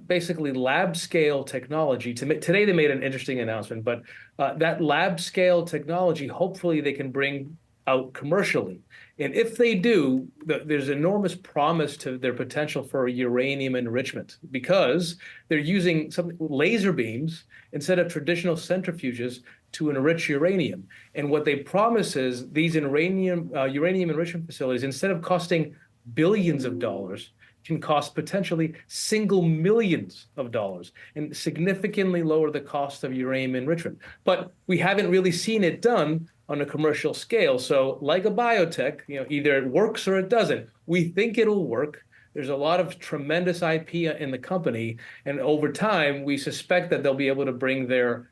basically lab scale technology. Today they made an interesting announcement, but that lab scale technology, hopefully they can bring out commercially. And if they do, there's enormous promise to their potential for uranium enrichment because they're using some laser beams instead of traditional centrifuges to enrich uranium. And what they promise is these uranium enrichment facilities, instead of costing billions of dollars, can cost potentially single millions of dollars and significantly lower the cost of uranium enrichment. But we haven't really seen it done on a commercial scale. So like a biotech, either it works or it doesn't. We think it'll work. There's a lot of tremendous IP in the company. And over time, we suspect that they'll be able to bring their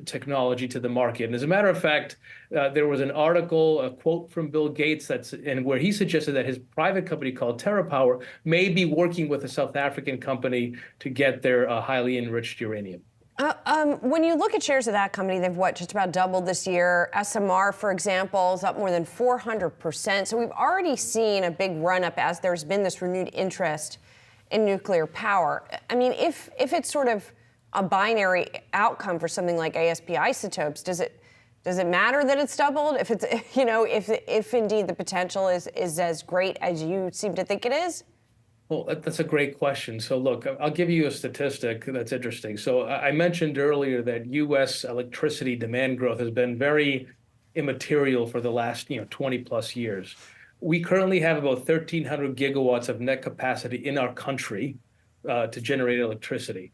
technology to the market. And as a matter of fact, there was an article, a quote from Bill Gates, where he suggested that his private company called TerraPower may be working with a South African company to get their highly enriched uranium. When you look at shares of that company, they've just about doubled this year. SMR, for example, is up more than 400%. So we've already seen a big run up as there's been this renewed interest in nuclear power. I mean, if it's sort of a binary outcome for something like ASP Isotopes, does it matter that it's doubled? If it's if indeed the potential is as great as you seem to think it is? Well, that's a great question. So look, I'll give you a statistic that's interesting. So I mentioned earlier that U.S. electricity demand growth has been very immaterial for the last 20 plus years. We currently have about 1,300 gigawatts of net capacity in our country to generate electricity.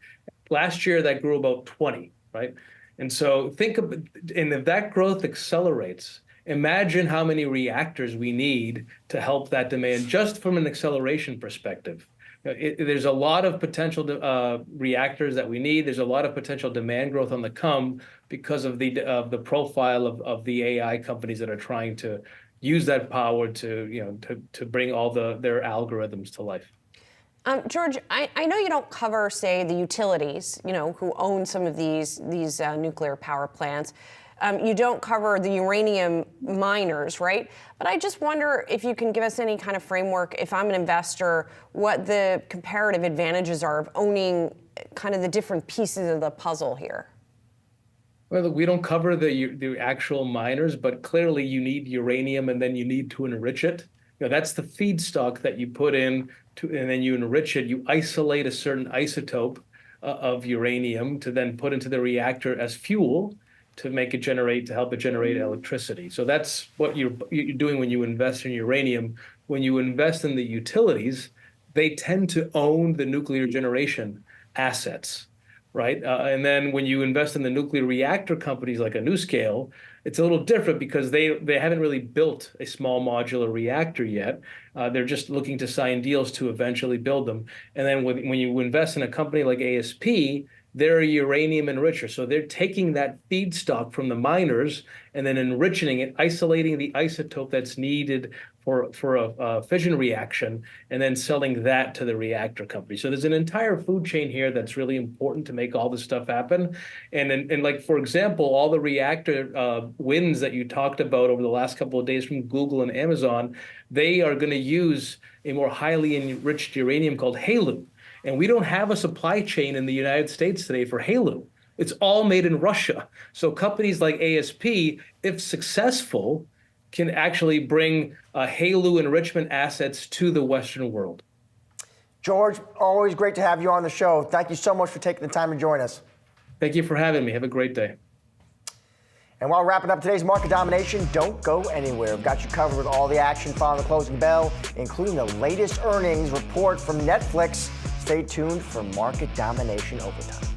Last year, that grew about 20, right? And so and if that growth accelerates, imagine how many reactors we need to help that demand just from an acceleration perspective. There's a lot of potential reactors that we need. There's a lot of potential demand growth on the come because of the profile of the AI companies that are trying to use that power to bring all their algorithms to life. George, I know you don't cover, say, the utilities, who own some of these nuclear power plants. You don't cover the uranium miners, right? But I just wonder if you can give us any kind of framework, if I'm an investor, what the comparative advantages are of owning kind of the different pieces of the puzzle here. Well, we don't cover the actual miners, but clearly you need uranium and then you need to enrich it. That's the feedstock that you put in, and then you enrich it. You isolate a certain isotope of uranium to then put into the reactor as fuel to help it generate electricity. So that's what you're doing when you invest in uranium. When you invest in the utilities, they tend to own the nuclear generation assets, right? And then when you invest in the nuclear reactor companies like a NuScale, it's a little different because they haven't really built a small modular reactor yet. They're just looking to sign deals to eventually build them. And then when you invest in a company like ASP, they're a uranium enricher. So they're taking that feedstock from the miners and then enriching it, isolating the isotope that's needed for a fission reaction, and then selling that to the reactor company. So there's an entire food chain here that's really important to make all this stuff happen. And like, for example, all the reactor wins that you talked about over the last couple of days from Google and Amazon, they are going to use a more highly enriched uranium called HALEU. And we don't have a supply chain in the United States today for HALEU. It's all made in Russia. So companies like ASP, if successful, can actually bring HALEU enrichment assets to the Western world. George, always great to have you on the show. Thank you so much for taking the time to join us. Thank you for having me. Have a great day. And while wrapping up today's market domination, don't go anywhere. We've got you covered with all the action following the closing bell, including the latest earnings report from Netflix. Stay tuned for Market Domination Overtime.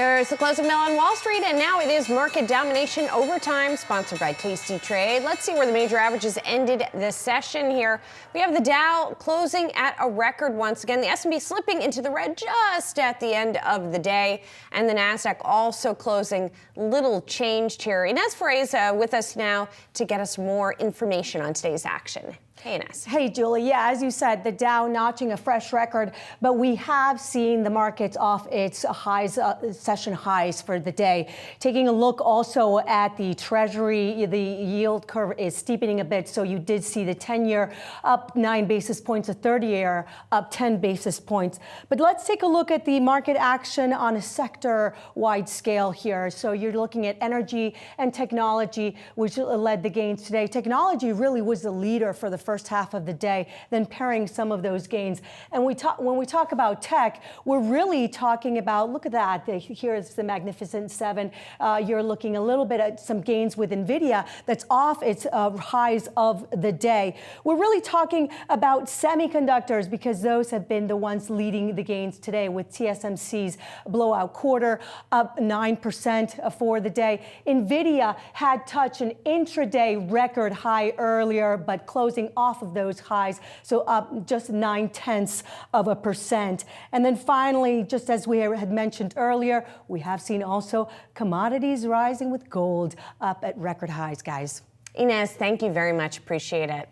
There's the closing bell on Wall Street, and now it is market domination overtime, sponsored by Tasty Trade. Let's see where the major averages ended this session here. We have the Dow closing at a record once again. The S&P slipping into the red just at the end of the day, and the Nasdaq also closing little changed here. Ines Ferreira with us now to get us more information on today's action. Hey, Ines. Hey, Julie. Yeah, as you said, the Dow notching a fresh record, but we have seen the markets off its highs, session highs for the day. Taking a look also at the Treasury, the yield curve is steepening a bit, so you did see the 10-year up 9 basis points, the 30-year up 10 basis points. But let's take a look at the market action on a sector-wide scale here. So you're looking at energy and technology, which led the gains today. Technology really was the leader for the first half of the day, then pairing some of those gains. And when we talk about tech, we're really talking about, look at that, here's the Magnificent Seven. You're looking a little bit at some gains with Nvidia that's off its highs of the day. We're really talking about semiconductors because those have been the ones leading the gains today, with TSMC's blowout quarter up 9% for the day. Nvidia had touched an intraday record high earlier, but closing off of those highs, so up just 0.9%. And then finally, just as we had mentioned earlier, we have seen also commodities rising, with gold up at record highs, guys. Ines, thank you very much. Appreciate it.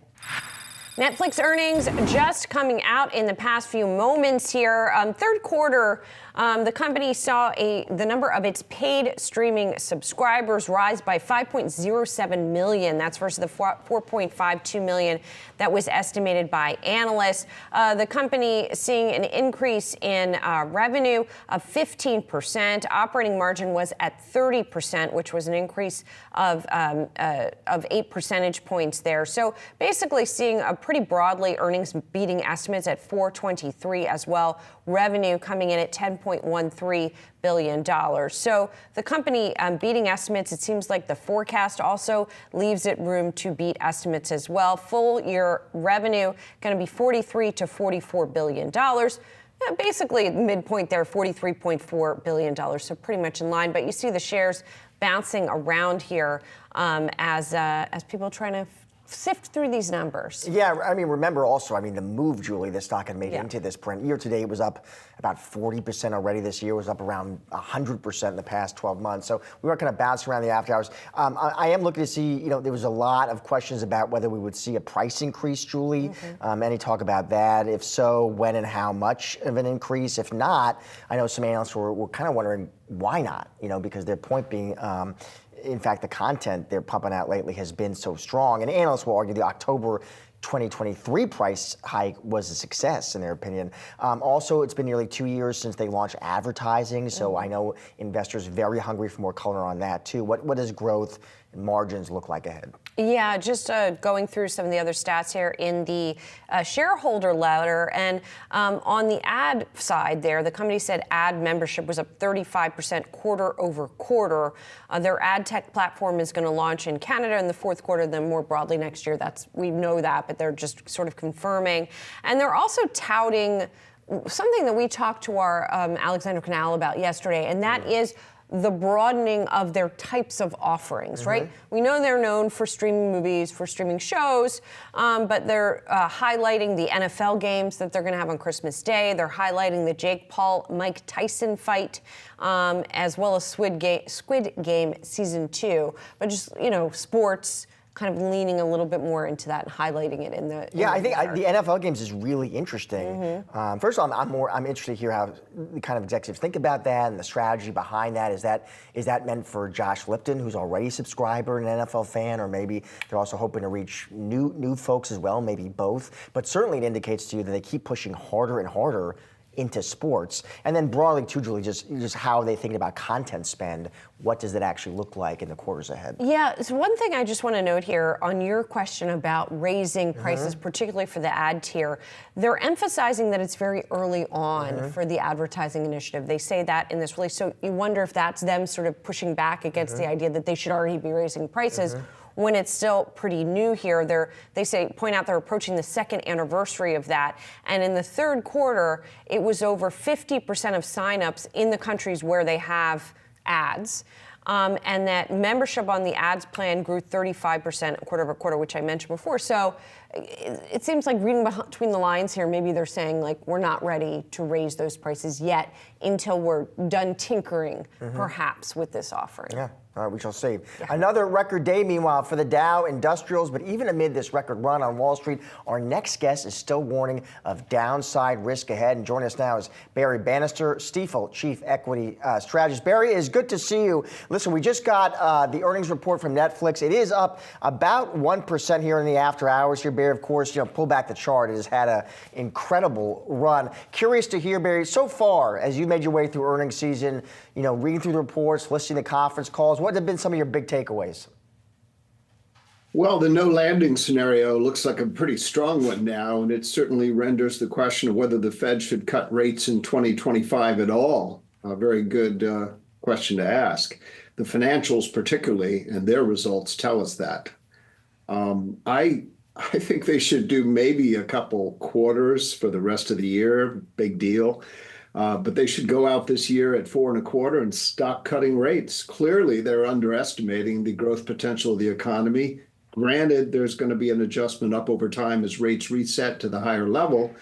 Netflix earnings just coming out in the past few moments here. Third quarter, the company saw the number of its paid streaming subscribers rise by 5.07 million. That's versus the 4.52 million that was estimated by analysts. The company seeing an increase in revenue of 15%. Operating margin was at 30%, which was an increase of 8 percentage points there. So basically seeing a pretty broadly earnings beating estimates at 423 as well. Revenue coming in at $10.13 billion. So the company beating estimates. It seems like the forecast also leaves it room to beat estimates as well. Full year revenue going to be $43 to $44 billion. Basically midpoint there, $43.4 billion. So pretty much in line. But you see the shares bouncing around here as people trying to sift through these numbers. Yeah, I mean, remember also, I mean, the move, Julie, the stock had made into this print. Year to date, it was up about 40% already this year. It was up around 100% in the past 12 months. So we were kind of bouncing around the after hours. I am looking to see, there was a lot of questions about whether we would see a price increase, Julie. Any talk about that? If so, when and how much of an increase? If not, I know some analysts were kind of wondering why not, because their point being, in fact, the content they're pumping out lately has been so strong. And analysts will argue the October 2023 price hike was a success, in their opinion. Also, it's been nearly 2 years since they launched advertising, so I know investors are very hungry for more color on that, too. What does growth and margins look like ahead? Yeah, just going through some of the other stats here in the shareholder letter. And on the ad side there, the company said ad membership was up 35% quarter over quarter. Their ad tech platform is going to launch in Canada in the fourth quarter, then more broadly next year. We know that, but they're just sort of confirming. And they're also touting something that we talked to our Alexander Canal about yesterday, and that is the broadening of their types of offerings, right? We know they're known for streaming movies, for streaming shows, but they're highlighting the NFL games that they're going to have on Christmas Day. They're highlighting the Jake Paul-Mike Tyson fight, as well as Squid Game Season 2. But just, sports, kind of leaning a little bit more into that and highlighting it in the I think the NFL games is really interesting. First of all, I'm interested to hear how the kind of executives think about that and the strategy behind that. Is that meant for Josh Lipton, who's already a subscriber and an NFL fan, or maybe they're also hoping to reach new folks as well, maybe both. But certainly it indicates to you that they keep pushing harder and harder into sports. And then broadly too, Julie, just how they think about content spend. What does it actually look like in the quarters ahead? Yeah, so one thing I just want to note here on your question about raising prices, particularly for the ad tier, they're emphasizing that it's very early on for the advertising initiative. They say that in this release, so you wonder if that's them sort of pushing back against the idea that they should already be raising prices, when it's still pretty new here. Point out they're approaching the second anniversary of that. And in the third quarter, it was over 50% of signups in the countries where they have ads. And that membership on the ads plan grew 35% quarter over quarter, which I mentioned before. So it seems like reading between the lines here, maybe they're saying like we're not ready to raise those prices yet until we're done tinkering, perhaps, with this offering. Yeah. All right, we shall see. Yeah. Another record day, meanwhile, for the Dow Industrials, but even amid this record run on Wall Street, our next guest is still warning of downside risk ahead. And joining us now is Barry Bannister, Stifel Chief Equity Strategist. Barry, it's good to see you. Listen, we just got the earnings report from Netflix. It is up about 1% here in the after hours here, Barry. Of course, pull back the chart. It has had an incredible run. Curious to hear, Barry, so far, as you made your way through earnings season, reading through the reports, listening to conference calls, what have been some of your big takeaways? Well, the no landing scenario looks like a pretty strong one now, and it certainly renders the question of whether the Fed should cut rates in 2025 at all a very good question to ask. The financials particularly, and their results tell us that. I think they should do maybe a couple quarters for the rest of the year, big deal. But they should go out this year at 4.25 and stop cutting rates. Clearly, they're underestimating the growth potential of the economy. Granted, there's going to be an adjustment up over time as rates reset to the higher level,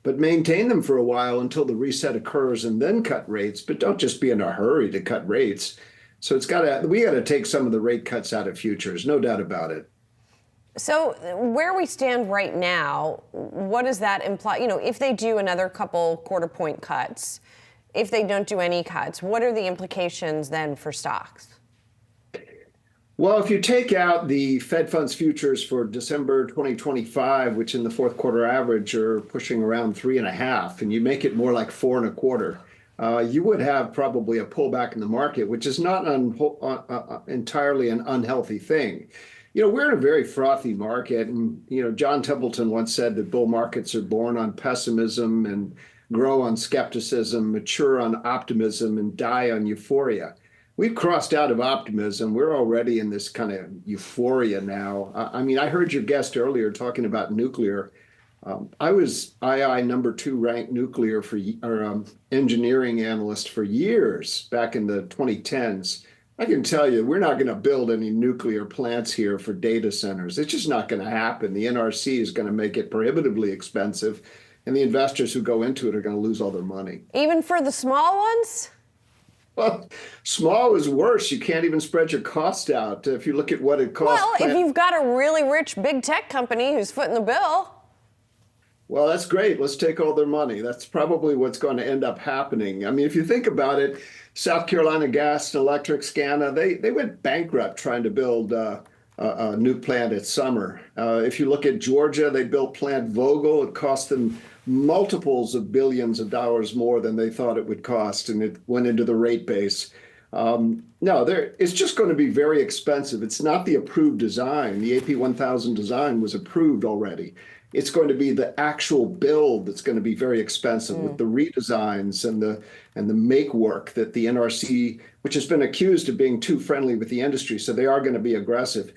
but maintain them for a while until the reset occurs and then cut rates. But don't just be in a hurry to cut rates. So we got to take some of the rate cuts out of futures, no doubt about it. So where we stand right now, what does that imply? If they do another couple quarter point cuts, if they don't do any cuts, what are the implications then for stocks? Well, if you take out the Fed funds futures for December 2025, which in the fourth quarter average are pushing around 3.5, and you make it more like 4.25, you would have probably a pullback in the market, which is not entirely an unhealthy thing. We're in a very frothy market, and John Templeton once said that bull markets are born on pessimism and grow on skepticism, mature on optimism, and die on euphoria. We've crossed out of optimism. We're already in this kind of euphoria now. I heard your guest earlier talking about nuclear. I was II number 2 ranked nuclear engineering analyst for years back in the 2010s. I can tell you, we're not going to build any nuclear plants here for data centers. It's just not going to happen. The NRC is going to make it prohibitively expensive, and the investors who go into it are going to lose all their money. Even for the small ones? Well, small is worse. You can't even spread your cost out. If you look at what it costs. Well, if you've got a really rich big tech company who's footing the bill. Well, that's great. Let's take all their money. That's probably what's going to end up happening. If you think about it, South Carolina Gas and Electric, SCANA, they went bankrupt trying to build a new plant at Summer. If you look at Georgia, they built Plant Vogtle. It cost them multiples of billions of dollars more than they thought it would cost, and it went into the rate base. It's just going to be very expensive. It's not the approved design. The AP 1000 design was approved already. It's going to be the actual build that's going to be very expensive with the redesigns and the make work that the NRC, which has been accused of being too friendly with the industry, so they are going to be aggressive.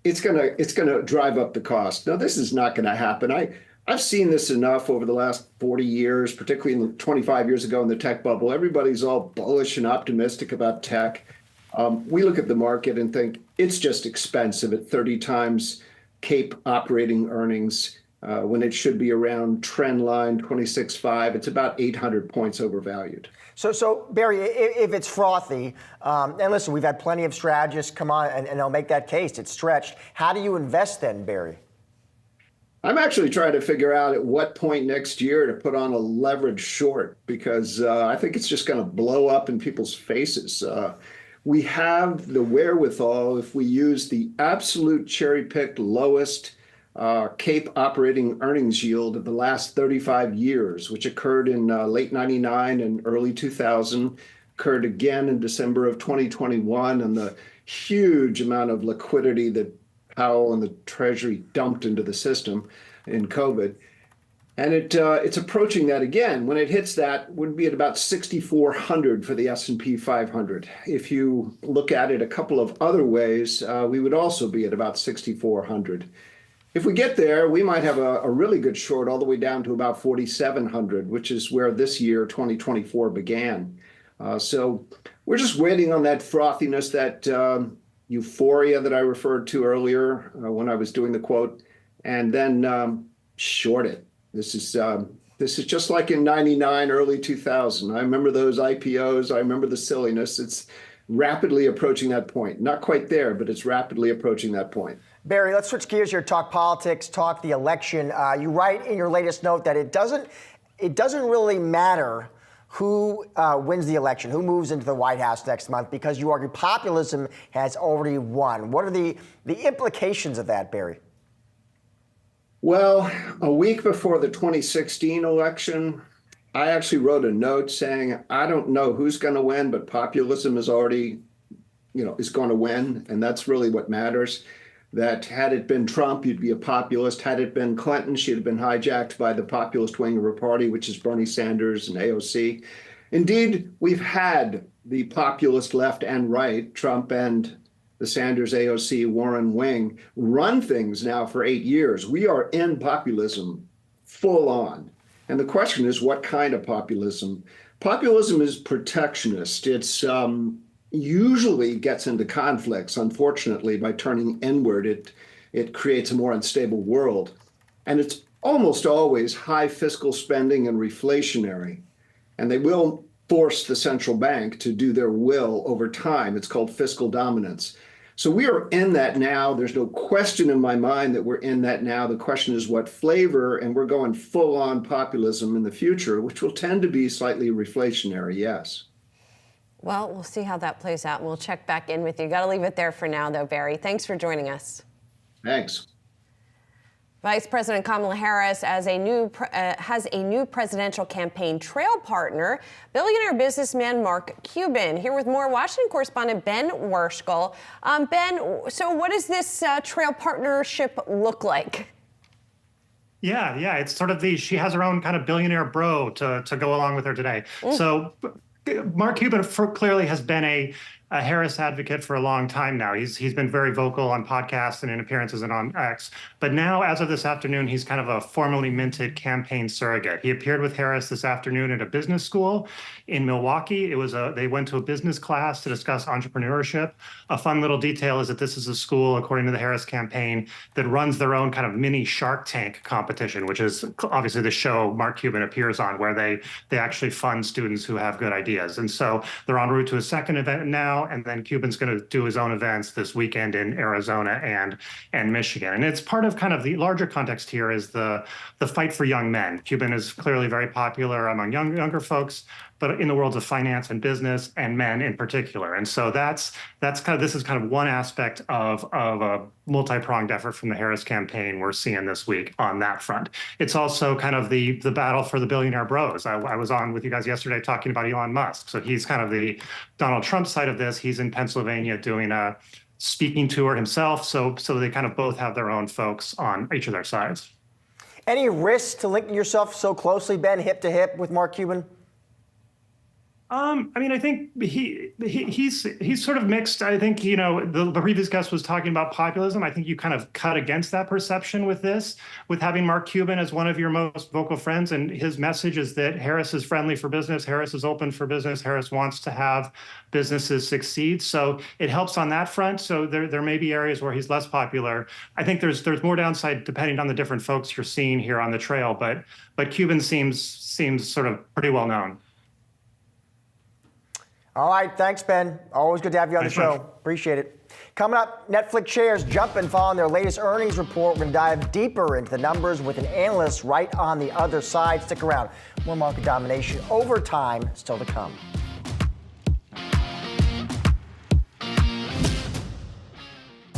It's going to drive up the cost. Now, this is not going to happen. I've seen this enough over the last 40 years, particularly 25 years ago in the tech bubble. Everybody's all bullish and optimistic about tech. We look at the market and think it's just expensive at 30 times CAPE operating earnings. When it should be around trend line 26.5, it's about 800 points overvalued. So Barry, if it's frothy, and listen, we've had plenty of strategists come on and they'll make that case. It's stretched. How do you invest then, Barry? I'm actually trying to figure out at what point next year to put on a leverage short, because I think it's just going to blow up in people's faces. We have the wherewithal, if we use the absolute cherry-picked lowest CAPE operating earnings yield of the last 35 years, which occurred in late 99 and early 2000, occurred again in December of 2021, and the huge amount of liquidity that Powell and the Treasury dumped into the system in COVID. And it's approaching that again. When it hits that, would be at about 6,400 for the S&P 500. If you look at it a couple of other ways, we would also be at about 6,400. If we get there, we might have a really good short all the way down to about 4,700, which is where this year, 2024, began. So we're just waiting on that frothiness, that euphoria that I referred to earlier when I was doing the quote, and then short it. This is just like in 99, early 2000. I remember those IPOs. I remember the silliness. It's rapidly approaching that point. Not quite there, but it's rapidly approaching that point. Barry, let's switch gears here, talk politics, talk the election. You write in your latest note that it doesn't really matter who wins the election, who moves into the White House next month, because you argue populism has already won. What are the implications of that, Barry? Well, a week before the 2016 election, I actually wrote a note saying, I don't know who's going to win, but populism is already, is going to win. And that's really what matters. That had it been Trump, you'd be a populist. Had it been Clinton, she'd have been hijacked by the populist wing of her party, which is Bernie Sanders and AOC. Indeed, we've had the populist left and right, Trump and the Sanders, AOC, Warren wing, run things now for 8 years. We are in populism full on. And the question is, what kind of populism? Populism is protectionist. It's usually gets into conflicts, unfortunately, by turning inward. It creates a more unstable world. And it's almost always high fiscal spending and reflationary. And they will force the central bank to do their will over time. It's called fiscal dominance. So we are in that now. There's no question in my mind that we're in that now. The question is what flavor, and we're going full on populism in the future, which will tend to be slightly reflationary, yes. Well, we'll see how that plays out, and we'll check back in with you. Got to leave it there for now, though, Barry. Thanks for joining us. Thanks. Vice President Kamala Harris has a new presidential campaign trail partner, billionaire businessman Mark Cuban. Here with more, Washington correspondent Ben Worschel. Ben, so what does this trail partnership look like? Yeah, it's sort of she has her own kind of billionaire bro to go along with her today. So Mark Cuban clearly has been a Harris advocate for a long time now. He's been very vocal on podcasts and in appearances and on X. But now, as of this afternoon, he's kind of a formally minted campaign surrogate. He appeared with Harris this afternoon at a business school in Milwaukee. They went to a business class to discuss entrepreneurship. A fun little detail is that this is a school, according to the Harris campaign, that runs their own kind of mini Shark Tank competition, which is obviously the show Mark Cuban appears on, where they actually fund students who have good ideas. And so they're en route to a second event now. And then Cuban's going to do his own events this weekend in Arizona and Michigan. And it's part of kind of the larger context here is the fight for young men. Cuban is clearly very popular among younger folks, but in the worlds of finance and business and men in particular. And so this is kind of one aspect of a multi-pronged effort from the Harris campaign we're seeing this week on that front. It's also kind of the battle for the billionaire bros. I was on with you guys yesterday talking about Elon Musk. So he's kind of the Donald Trump side of this. He's in Pennsylvania doing a speaking tour himself. So they kind of both have their own folks on each of their sides. Any risk to linking yourself so closely, Ben, hip to hip with Mark Cuban? I mean, I think he's sort of mixed. I think, the previous guest was talking about populism. I think you kind of cut against that perception with having Mark Cuban as one of your most vocal friends. And his message is that Harris is friendly for business. Harris is open for business. Harris wants to have businesses succeed. So it helps on that front. So there may be areas where he's less popular. I think there's more downside depending on the different folks you're seeing here on the trail. But Cuban seems sort of pretty well known. All right, thanks, Ben. Always good to have you on the show. Appreciate it. Coming up, Netflix shares jumping following their latest earnings report. We're going to dive deeper into the numbers with an analyst right on the other side. Stick around. More market domination over time still to come.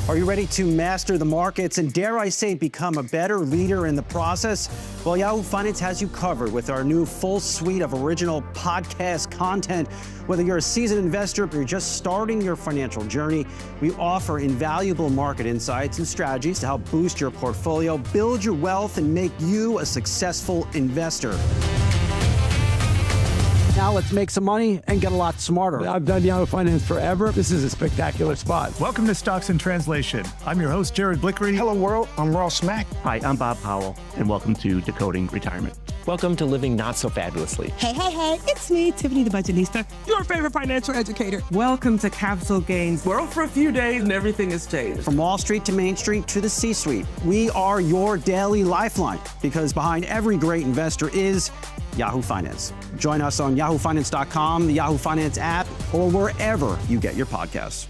Are you ready to master the markets and, dare I say, become a better leader in the process? Well, Yahoo Finance has you covered with our new full suite of original podcast content. Whether you're a seasoned investor or you're just starting your financial journey, we offer invaluable market insights and strategies to help boost your portfolio, build your wealth, and make you a successful investor. Now let's make some money and get a lot smarter. I've done Yahoo Finance forever. This is a spectacular spot. Welcome to Stocks in Translation. I'm your host, Jared Blickery. Hello, world. I'm Ross Mack. Hi, I'm Bob Powell, and welcome to Decoding Retirement. Welcome to Living Not So Fabulously. Hey, it's me, Tiffany the Budgetnista, your favorite financial educator. Welcome to Capital Gains World for a few days and everything has changed. From Wall Street to Main Street to the C-suite, we are your daily lifeline because behind every great investor is Yahoo Finance. Join us on yahoofinance.com, the Yahoo Finance app, or wherever you get your podcasts.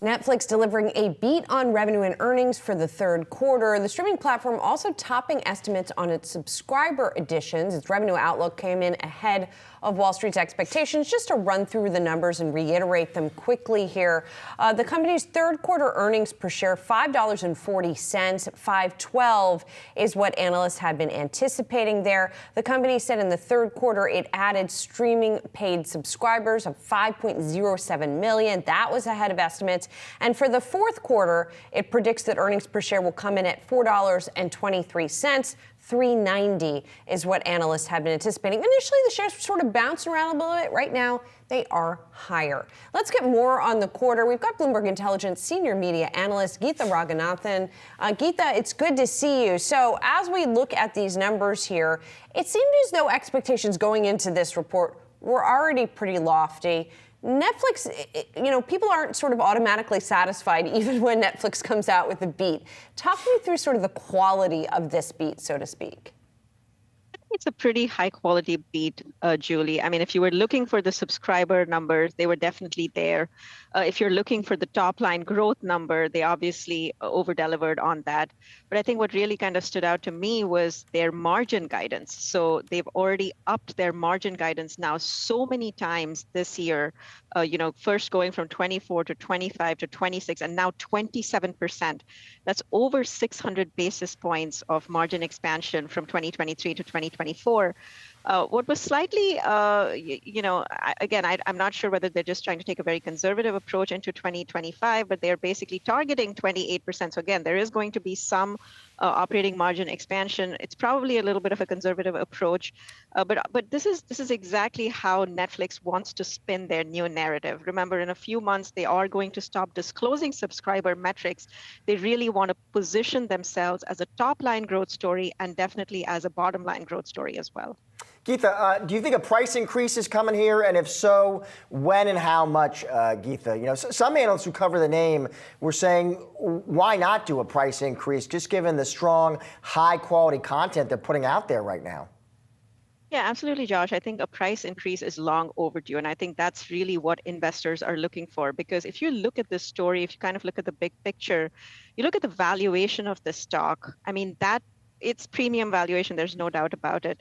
Netflix delivering a beat on revenue and earnings for the third quarter. The streaming platform also topping estimates on its subscriber additions. Its revenue outlook came in ahead of Wall Street's expectations. Just to run through the numbers and reiterate them quickly here. The company's third quarter earnings per share, $5.40, $5.12 is what analysts had been anticipating there. The company said in the third quarter it added streaming paid subscribers of 5.07 million. That was ahead of estimates. And for the fourth quarter, it predicts that earnings per share will come in at $4.23. $3.90 is what analysts have been anticipating. Initially, the shares were sort of bouncing around a little bit. Right now, they are higher. Let's get more on the quarter. We've got Bloomberg Intelligence senior media analyst Geetha Raghunathan. Geetha, it's good to see you. So as we look at these numbers here, it seemed as though expectations going into this report were already pretty lofty. Netflix, people aren't sort of automatically satisfied even when Netflix comes out with a beat. Talk me through sort of the quality of this beat, so to speak. It's a pretty high quality beat, Julie. I mean, if you were looking for the subscriber numbers, they were definitely there. If you're looking for the top line growth number, they obviously over-delivered on that. But I think what really kind of stood out to me was their margin guidance. So they've already upped their margin guidance now so many times this year, first going from 24 to 25 to 26 and now 27%. That's over 600 basis points of margin expansion from 2023 to 2024. What was slightly, I'm not sure whether they're just trying to take a very conservative approach into 2025, but they're basically targeting 28%. So again, there is going to be some operating margin expansion. It's probably a little bit of a conservative approach, but this is exactly how Netflix wants to spin their new narrative. Remember, in a few months, they are going to stop disclosing subscriber metrics. They really want to position themselves as a top-line growth story and definitely as a bottom-line growth story as well. Geetha, do you think a price increase is coming here? And if so, when and how much, Geetha? Some analysts who cover the name were saying, why not do a price increase, just given the strong, high-quality content they're putting out there right now? Yeah, absolutely, Josh. I think a price increase is long overdue. And I think that's really what investors are looking for. Because if you look at this story, if you kind of look at the big picture, you look at the valuation of the stock. I mean, it's premium valuation. There's no doubt about it.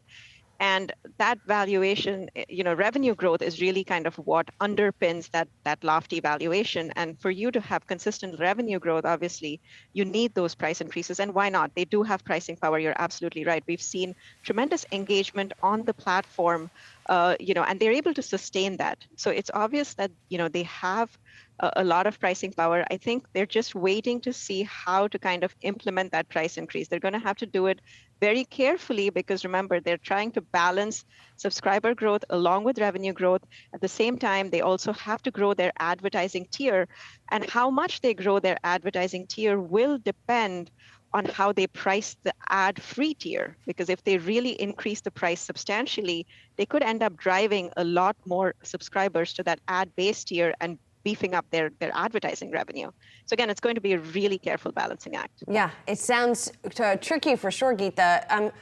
And that valuation, revenue growth is really kind of what underpins that lofty valuation. And for you to have consistent revenue growth, obviously, you need those price increases. And why not? They do have pricing power. You're absolutely right. We've seen tremendous engagement on the platform, and they're able to sustain that. So it's obvious that, they have a lot of pricing power. I think they're just waiting to see how to kind of implement that price increase. They're going to have to do it very carefully because remember, they're trying to balance subscriber growth along with revenue growth. At the same time, they also have to grow their advertising tier. And how much they grow their advertising tier will depend on how they price the ad-free tier. Because if they really increase the price substantially, they could end up driving a lot more subscribers to that ad-based tier and beefing up their advertising revenue. So again, it's going to be a really careful balancing act. Yeah, it sounds tricky for sure, Geetha.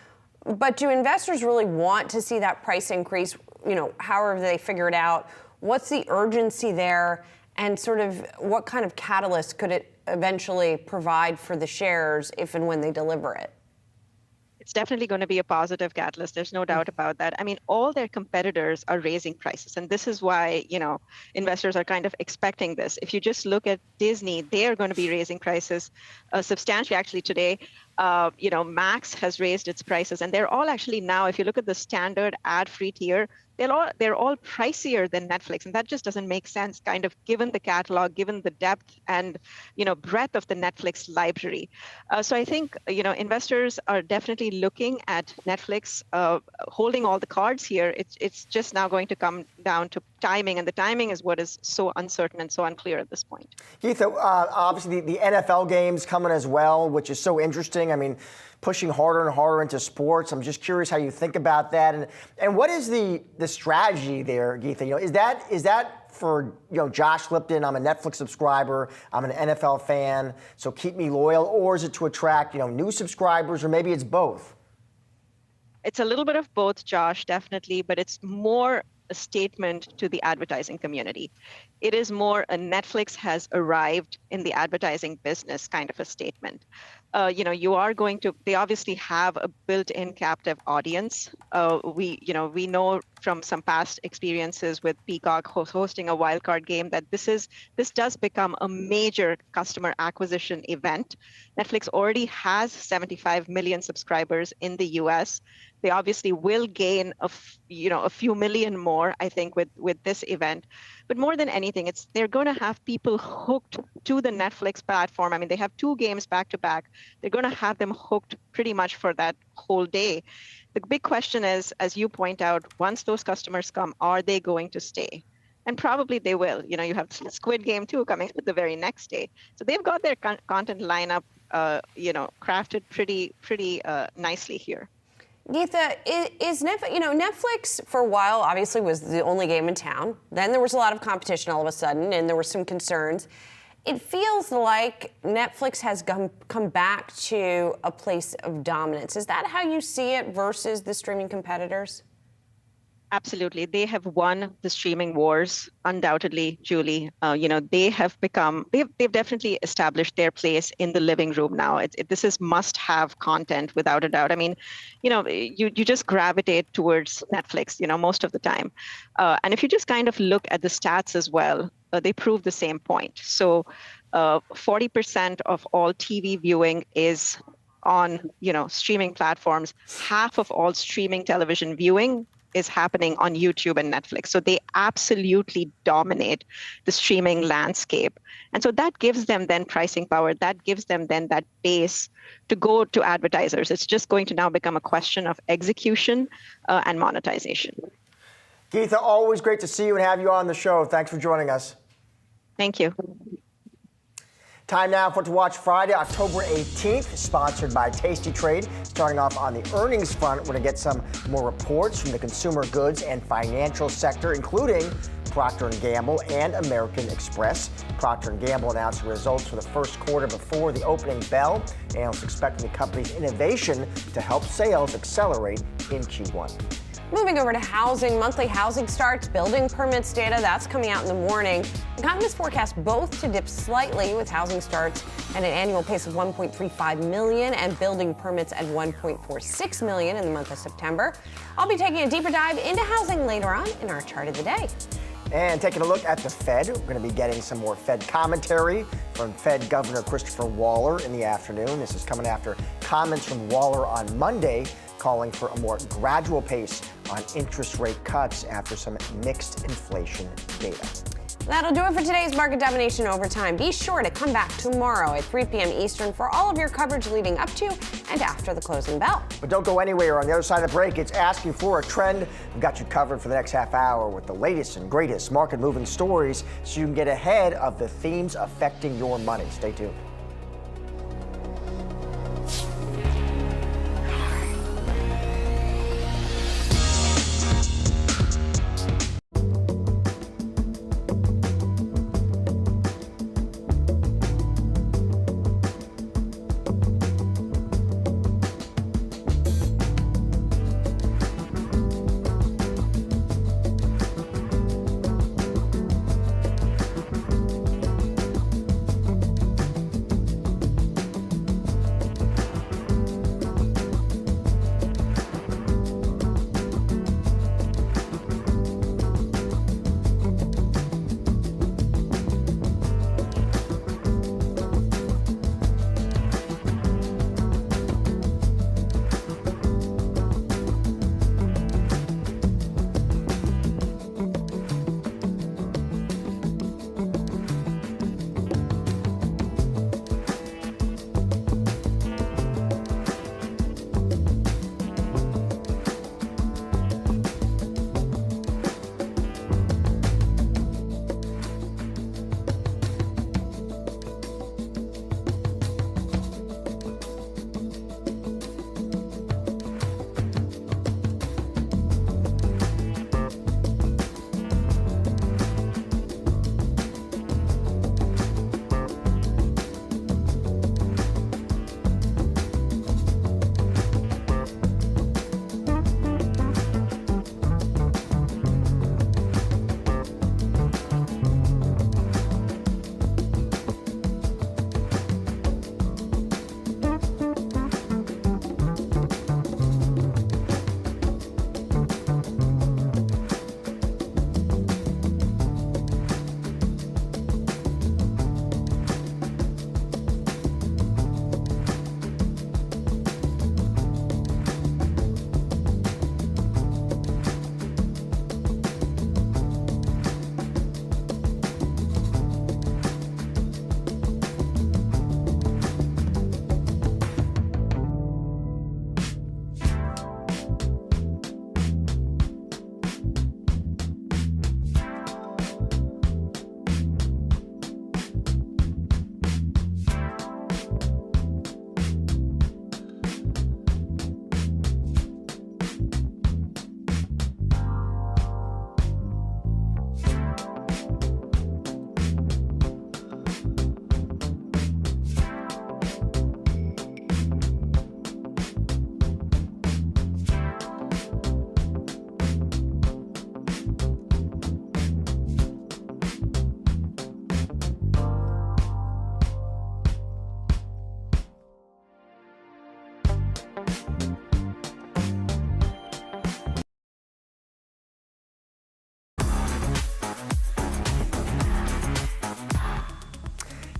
But do investors really want to see that price increase, however they figure it out? What's the urgency there? And sort of what kind of catalyst could it eventually provide for the shares if and when they deliver it? It's definitely going to be a positive catalyst. There's no doubt about that. I mean, all their competitors are raising prices. And this is why, investors are kind of expecting this. If you just look at Disney, they are going to be raising prices substantially. Actually, today, Max has raised its prices. And they're all actually now, if you look at the standard ad-free tier, they're all pricier than Netflix, and that just doesn't make sense, kind of given the catalog, given the depth and breadth of the Netflix library. So I think investors are definitely looking at Netflix holding all the cards here. It's just now going to come down to timing, and the timing is what is so uncertain and so unclear at this point. Geetha, obviously the NFL games coming as well, which is so interesting. I mean, pushing harder and harder into sports. I'm just curious how you think about that, and what is the strategy there, Geetha? Is that for Josh Lipton? I'm a Netflix subscriber. I'm an NFL fan, so keep me loyal, or is it to attract new subscribers, or maybe it's both? It's a little bit of both, Josh, definitely, but it's more a statement to the advertising community. It is more a Netflix has arrived in the advertising business kind of a statement. They obviously have a built-in captive audience. We know from some past experiences with Peacock hosting a wildcard game that this does become a major customer acquisition event. Netflix already has 75 million subscribers in the US. They obviously will gain a few million more, I think, with this event. But more than anything, they're going to have people hooked to the Netflix platform. I mean, they have 2 games back to back. They're going to have them hooked pretty much for that whole day. The big question is, as you point out, once those customers come, are they going to stay? And probably they will. You have Squid Game 2 coming the very next day. So they've got their content lineup, crafted pretty nicely here. Geetha, is Netflix for a while obviously was the only game in town. Then there was a lot of competition all of a sudden, and there were some concerns. It feels like Netflix has come back to a place of dominance. Is that how you see it versus the streaming competitors? Absolutely. They have won the streaming wars, undoubtedly, Julie. They've definitely established their place in the living room now. This is must-have content, without a doubt. I mean, you just gravitate towards Netflix, most of the time. And if you just kind of look at the stats as well, they prove the same point. So 40% of all TV viewing is on, streaming platforms. Half of all streaming television viewing is happening on YouTube and Netflix. So they absolutely dominate the streaming landscape. And so that gives them then pricing power. That gives them then that base to go to advertisers. It's just going to now become a question of execution and monetization. Geetha, always great to see you and have you on the show. Thanks for joining us. Thank you. Time now for To Watch Friday, October 18th, sponsored by Tasty Trade. Starting off on the earnings front, we're going to get some more reports from the consumer goods and financial sector, including Procter & Gamble and American Express. Procter & Gamble announced results for the first quarter before the opening bell. Analysts expecting the company's innovation to help sales accelerate in Q1. Moving over to housing, monthly housing starts, building permits data, that's coming out in the morning. Economists forecast both to dip slightly, with housing starts at an annual pace of 1.35 million and building permits at 1.46 million in the month of September. I'll be taking a deeper dive into housing later on in our chart of the day. And taking a look at the Fed, we're going to be getting some more Fed commentary from Fed Governor Christopher Waller in the afternoon. This is coming after comments from Waller on Monday, calling for a more gradual pace on interest rate cuts after some mixed inflation data. That'll do it for today's Market Domination Overtime. Be sure to come back tomorrow at 3 p.m. Eastern for all of your coverage leading up to and after the closing bell. But don't go anywhere. On the other side of the break, it's Asking for a Trend. We've got you covered for the next half hour with the latest and greatest market-moving stories so you can get ahead of the themes affecting your money. Stay tuned.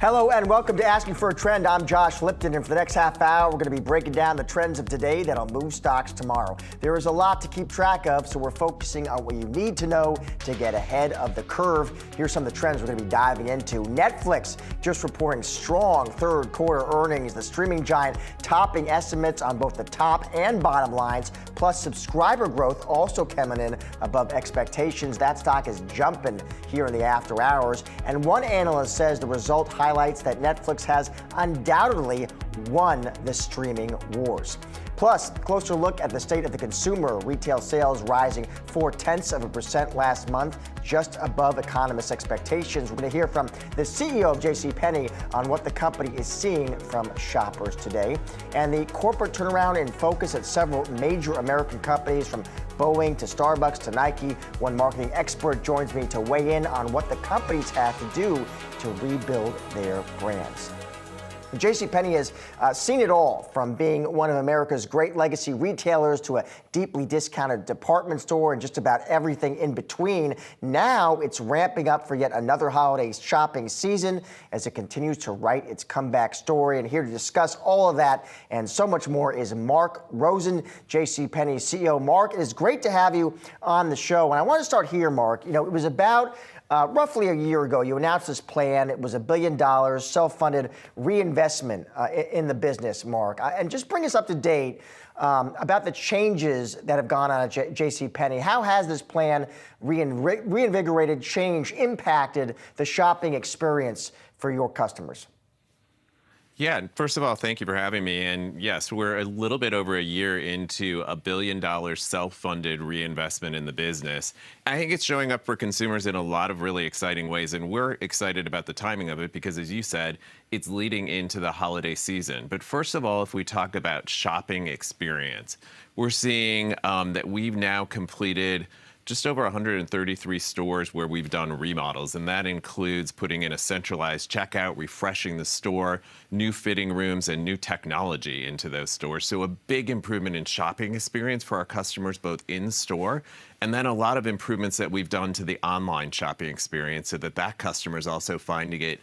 Hello and welcome to Asking for a Trend. I'm Josh Lipton, and for the next half hour, we're going to be breaking down the trends of today that'll move stocks tomorrow. There is a lot to keep track of, so we're focusing on what you need to know to get ahead of the curve. Here's some of the trends we're going to be diving into. Netflix just reporting strong third quarter earnings. The streaming giant topping estimates on both the top and bottom lines, plus subscriber growth also coming in above expectations. That stock is jumping here in the after hours, and one analyst says the result highlights that Netflix has undoubtedly won the streaming wars. Plus, closer look at the state of the consumer. Retail sales rising 0.4% last month, just above economists' expectations. We're going to hear from the CEO of JC Penney on what the company is seeing from shoppers today. And the corporate turnaround in focus at several major American companies, from Boeing to Starbucks to Nike. One marketing expert joins me to weigh in on what the companies have to do to rebuild their brands. JC Penney has seen it all, from being one of America's great legacy retailers to a deeply discounted department store and just about everything in between. Now it's ramping up for yet another holiday shopping season as it continues to write its comeback story. And here to discuss all of that and so much more is Mark Rosen, JC Penney's CEO. Mark, it is great to have you on the show. And I want to start here, Mark. You know, it was about roughly a year ago, you announced this plan. It was $1 billion self-funded reinvestment in the business, Mark. And just bring us up to date about the changes that have gone on at JC Penney. How has this plan, reinvigorated change, impacted the shopping experience for your customers? Yeah, first of all, thank you for having me. And yes, we're a little bit over a year into $1 billion self-funded reinvestment in the business. I think it's showing up for consumers in a lot of really exciting ways. And we're excited about the timing of it because, as you said, it's leading into the holiday season. But first of all, if we talk about shopping experience, we're seeing that we've now completed just over 133 stores where we've done remodels, and that includes putting in a centralized checkout, refreshing the store, new fitting rooms, and new technology into those stores. So a big improvement in shopping experience for our customers, both in store, and then a lot of improvements that we've done to the online shopping experience so that customer is also finding it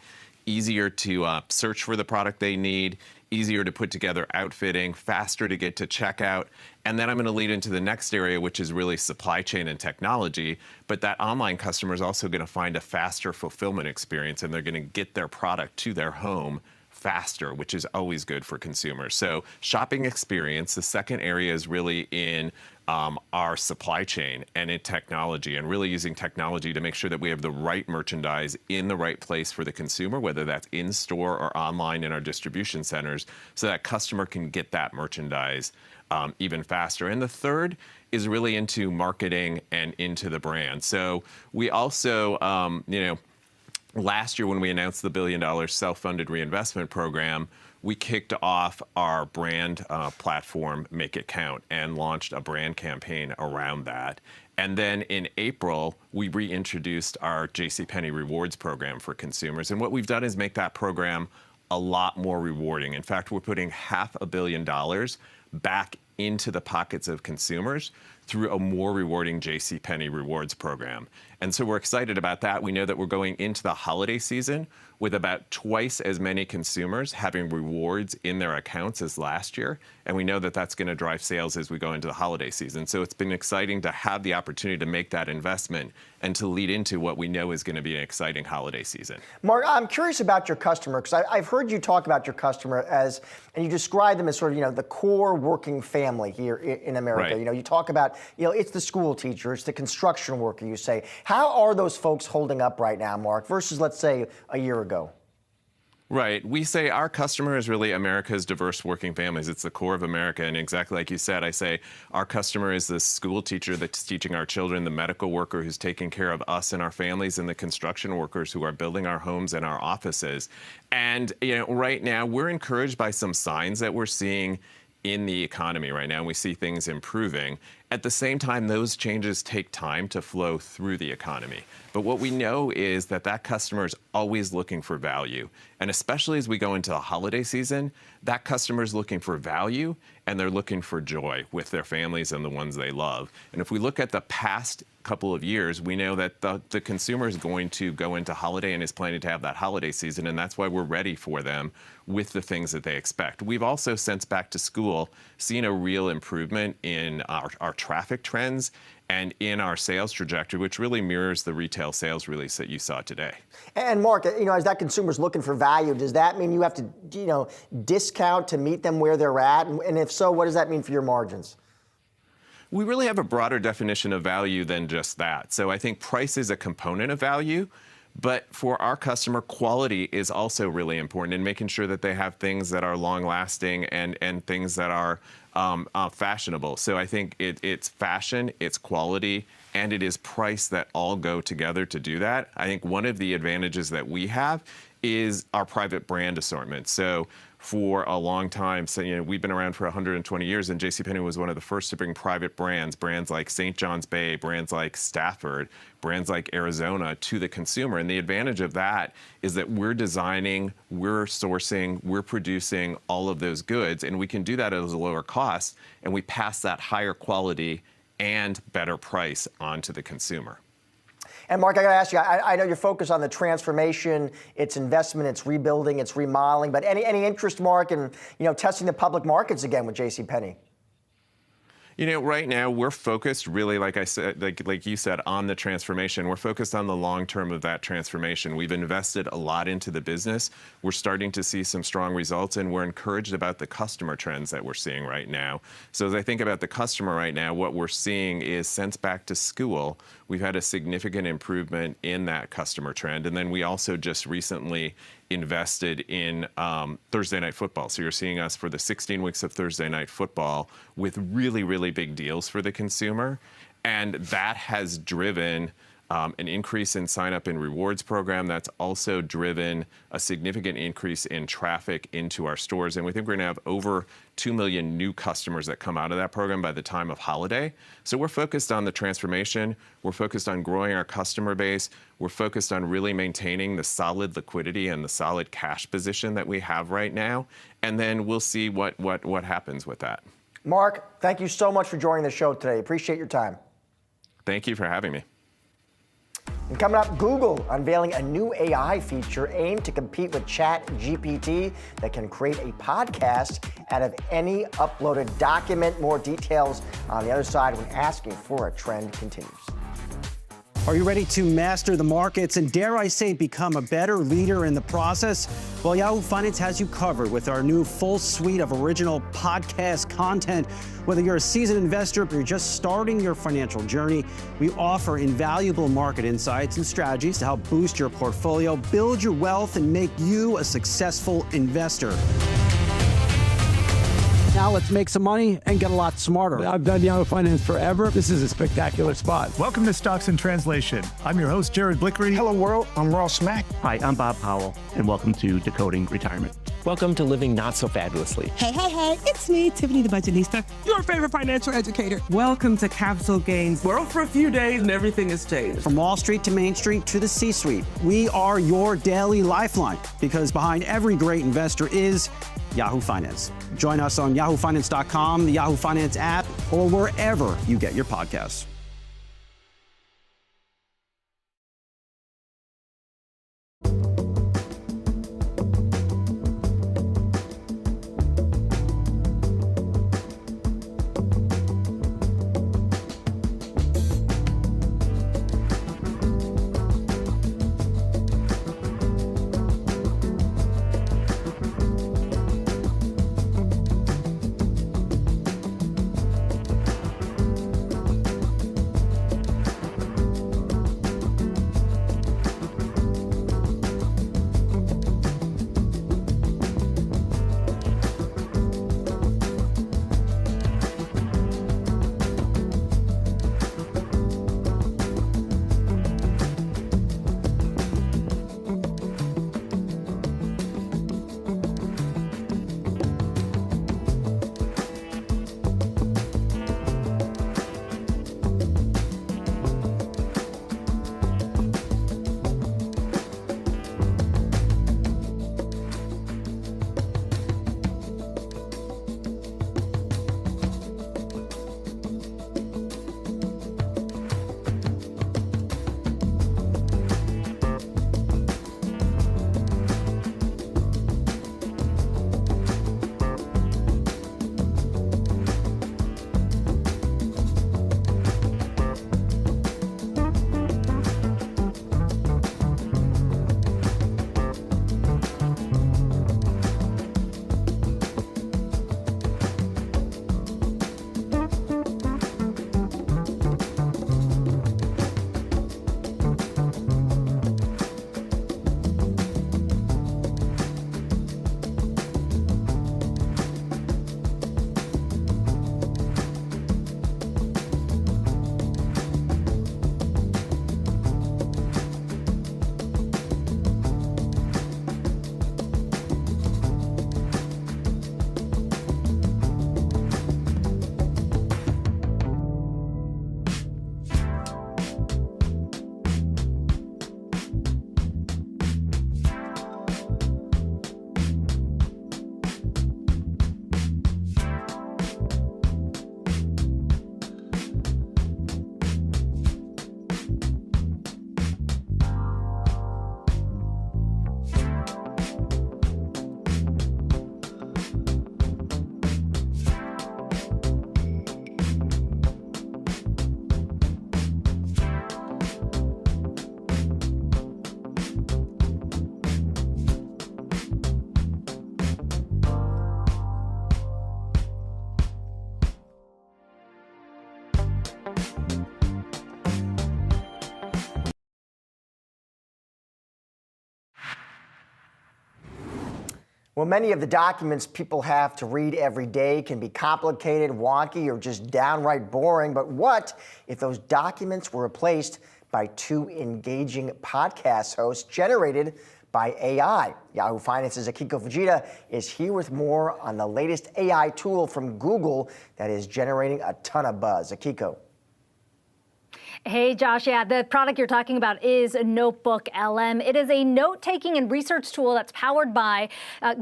easier to search for the product they need, easier to put together outfitting, faster to get to checkout. And then I'm going to lead into the next area, which is really supply chain and technology. But that online customer is also going to find a faster fulfillment experience, and they're going to get their product to their home faster, which is always good for consumers. So shopping experience. The second area is really in our supply chain and in technology, and really using technology to make sure that we have the right merchandise in the right place for the consumer, whether that's in store or online in our distribution centers, so that customer can get that merchandise even faster. And the third is really into marketing and into the brand. So we also, last year when we announced the $1 billion self-funded reinvestment program, we kicked off our brand platform, Make It Count, and launched a brand campaign around that. And then in April, we reintroduced our JCPenney Rewards program for consumers. And what we've done is make that program a lot more rewarding. In fact, we're putting $500 million back into the pockets of consumers through a more rewarding JCPenney Rewards program. And so we're excited about that. We know that we're going into the holiday season with about twice as many consumers having rewards in their accounts as last year. And we know that that's going to drive sales as we go into the holiday season. So it's been exciting to have the opportunity to make that investment and to lead into what we know is going to be an exciting holiday season. Mark, I'm curious about your customer, because I've heard you talk about your customer as, and you describe them as sort of, the core working family here in America. Right. You talk about, it's the school teacher, it's the construction worker, you say. How are those folks holding up right now, Mark, versus, let's say, a year ago? Right. We say our customer is really America's diverse working families. It's the core of America. And exactly like you said, I say our customer is the school teacher that's teaching our children, the medical worker who's taking care of us and our families, and the construction workers who are building our homes and our offices. And, right now we're encouraged by some signs that we're seeing in the economy right now, and we see things improving. At the same time, those changes take time to flow through the economy. But what we know is that that customer is always looking for value. And especially as we go into the holiday season, that customer is looking for value and they're looking for joy with their families and the ones they love. And if we look at the past couple of years, we know that the consumer is going to go into holiday and is planning to have that holiday season, and that's why we're ready for them with the things that they expect. We've also, since back to school, seen a real improvement in our traffic trends and in our sales trajectory, which really mirrors the retail sales release that you saw today. And Mark, as that consumer's looking for value, does that mean you have to, discount to meet them where they're at? And if so, what does that mean for your margins? We really have a broader definition of value than just that. So I think price is a component of value, but for our customer, quality is also really important in making sure that they have things that are long-lasting and things that are fashionable. So I think it's fashion, it's quality, and it is price that all go together to do that. I think one of the advantages that we have is our private brand assortment. So for a long time, we've been around for 120 years, and JC Penney was one of the first to bring private brands like St. John's Bay, brands like Stafford, brands like Arizona to the consumer. And the advantage of that is that we're designing, we're sourcing, we're producing all of those goods, and we can do that at a lower cost, and we pass that higher quality and better price on to the consumer. And Mark, I got to ask you, I know you're focused on the transformation, it's investment, it's rebuilding, it's remodeling, but any interest, Mark, in testing the public markets again with JC Penney? Right now we're focused really, like I said, like you said, on the transformation. We're focused on the long term of that transformation. We've invested a lot into the business. We're starting to see some strong results, and we're encouraged about the customer trends that we're seeing right now. So as I think about the customer right now, what we're seeing is since back to school, we've had a significant improvement in that customer trend. And then we also just recently invested in Thursday Night Football. So you're seeing us for the 16 weeks of Thursday Night Football with really, really big deals for the consumer. And that has driven an increase in sign-up and rewards program. That's also driven a significant increase in traffic into our stores. And we think we're going to have over 2 million new customers that come out of that program by the time of holiday. So we're focused on the transformation. We're focused on growing our customer base. We're focused on really maintaining the solid liquidity and the solid cash position that we have right now. And then we'll see what happens with that. Mark, thank you so much for joining the show today. Appreciate your time. Thank you for having me. And coming up, Google unveiling a new AI feature aimed to compete with ChatGPT that can create a podcast out of any uploaded document. More details on the other side when Asking for a Trend continues. Are you ready to master the markets and, dare I say, become a better leader in the process? Well, Yahoo Finance has you covered with our new full suite of original podcast content. Whether you're a seasoned investor or you're just starting your financial journey, we offer invaluable market insights and strategies to help boost your portfolio, build your wealth, and make you a successful investor. Now let's make some money and get a lot smarter. I've done Yahoo Finance forever. This is a spectacular spot. Welcome to Stocks in Translation. I'm your host, Jared Blickery. Hello, world. I'm Ross Mack. Hi, I'm Bob Powell, and welcome to Decoding Retirement. Welcome to Living Not So Fabulously. Hey, it's me, Tiffany the Budgetnista, your favorite financial educator. Welcome to Capital Gains, world for a few days and everything has changed. From Wall Street to Main Street to the C-suite, we are your daily lifeline, because behind every great investor is Yahoo Finance. Join us on yahoofinance.com, the Yahoo Finance app, or wherever you get your podcasts. Well, many of the documents people have to read every day can be complicated, wonky, or just downright boring. But what if those documents were replaced by 2 engaging podcast hosts generated by AI? Yahoo Finance's Akiko Fujita is here with more on the latest AI tool from Google that is generating a ton of buzz. Akiko. Hey, Josh. Yeah, the product you're talking about is Notebook LM. It is a note-taking and research tool that's powered by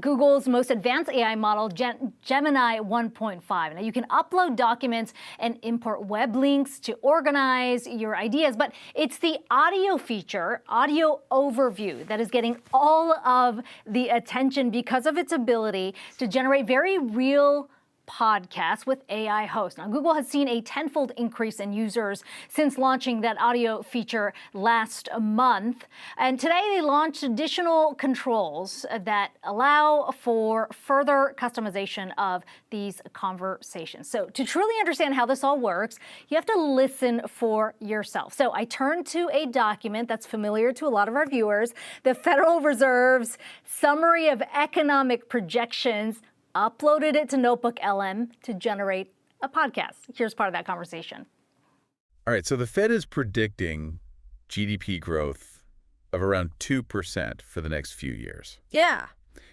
Google's most advanced AI model, Gemini 1.5. Now, you can upload documents and import web links to organize your ideas, but it's the audio feature, audio overview, that is getting all of the attention because of its ability to generate very real podcasts with AI hosts. Now, Google has seen a tenfold increase in users since launching that audio feature last month. And today they launched additional controls that allow for further customization of these conversations. So to truly understand how this all works, you have to listen for yourself. So I turned to a document that's familiar to a lot of our viewers, the Federal Reserve's Summary of Economic Projections, uploaded it to Notebook LM to generate a podcast. Here's part of that conversation. All right, so the Fed is predicting GDP growth of around 2% for the next few years. Yeah.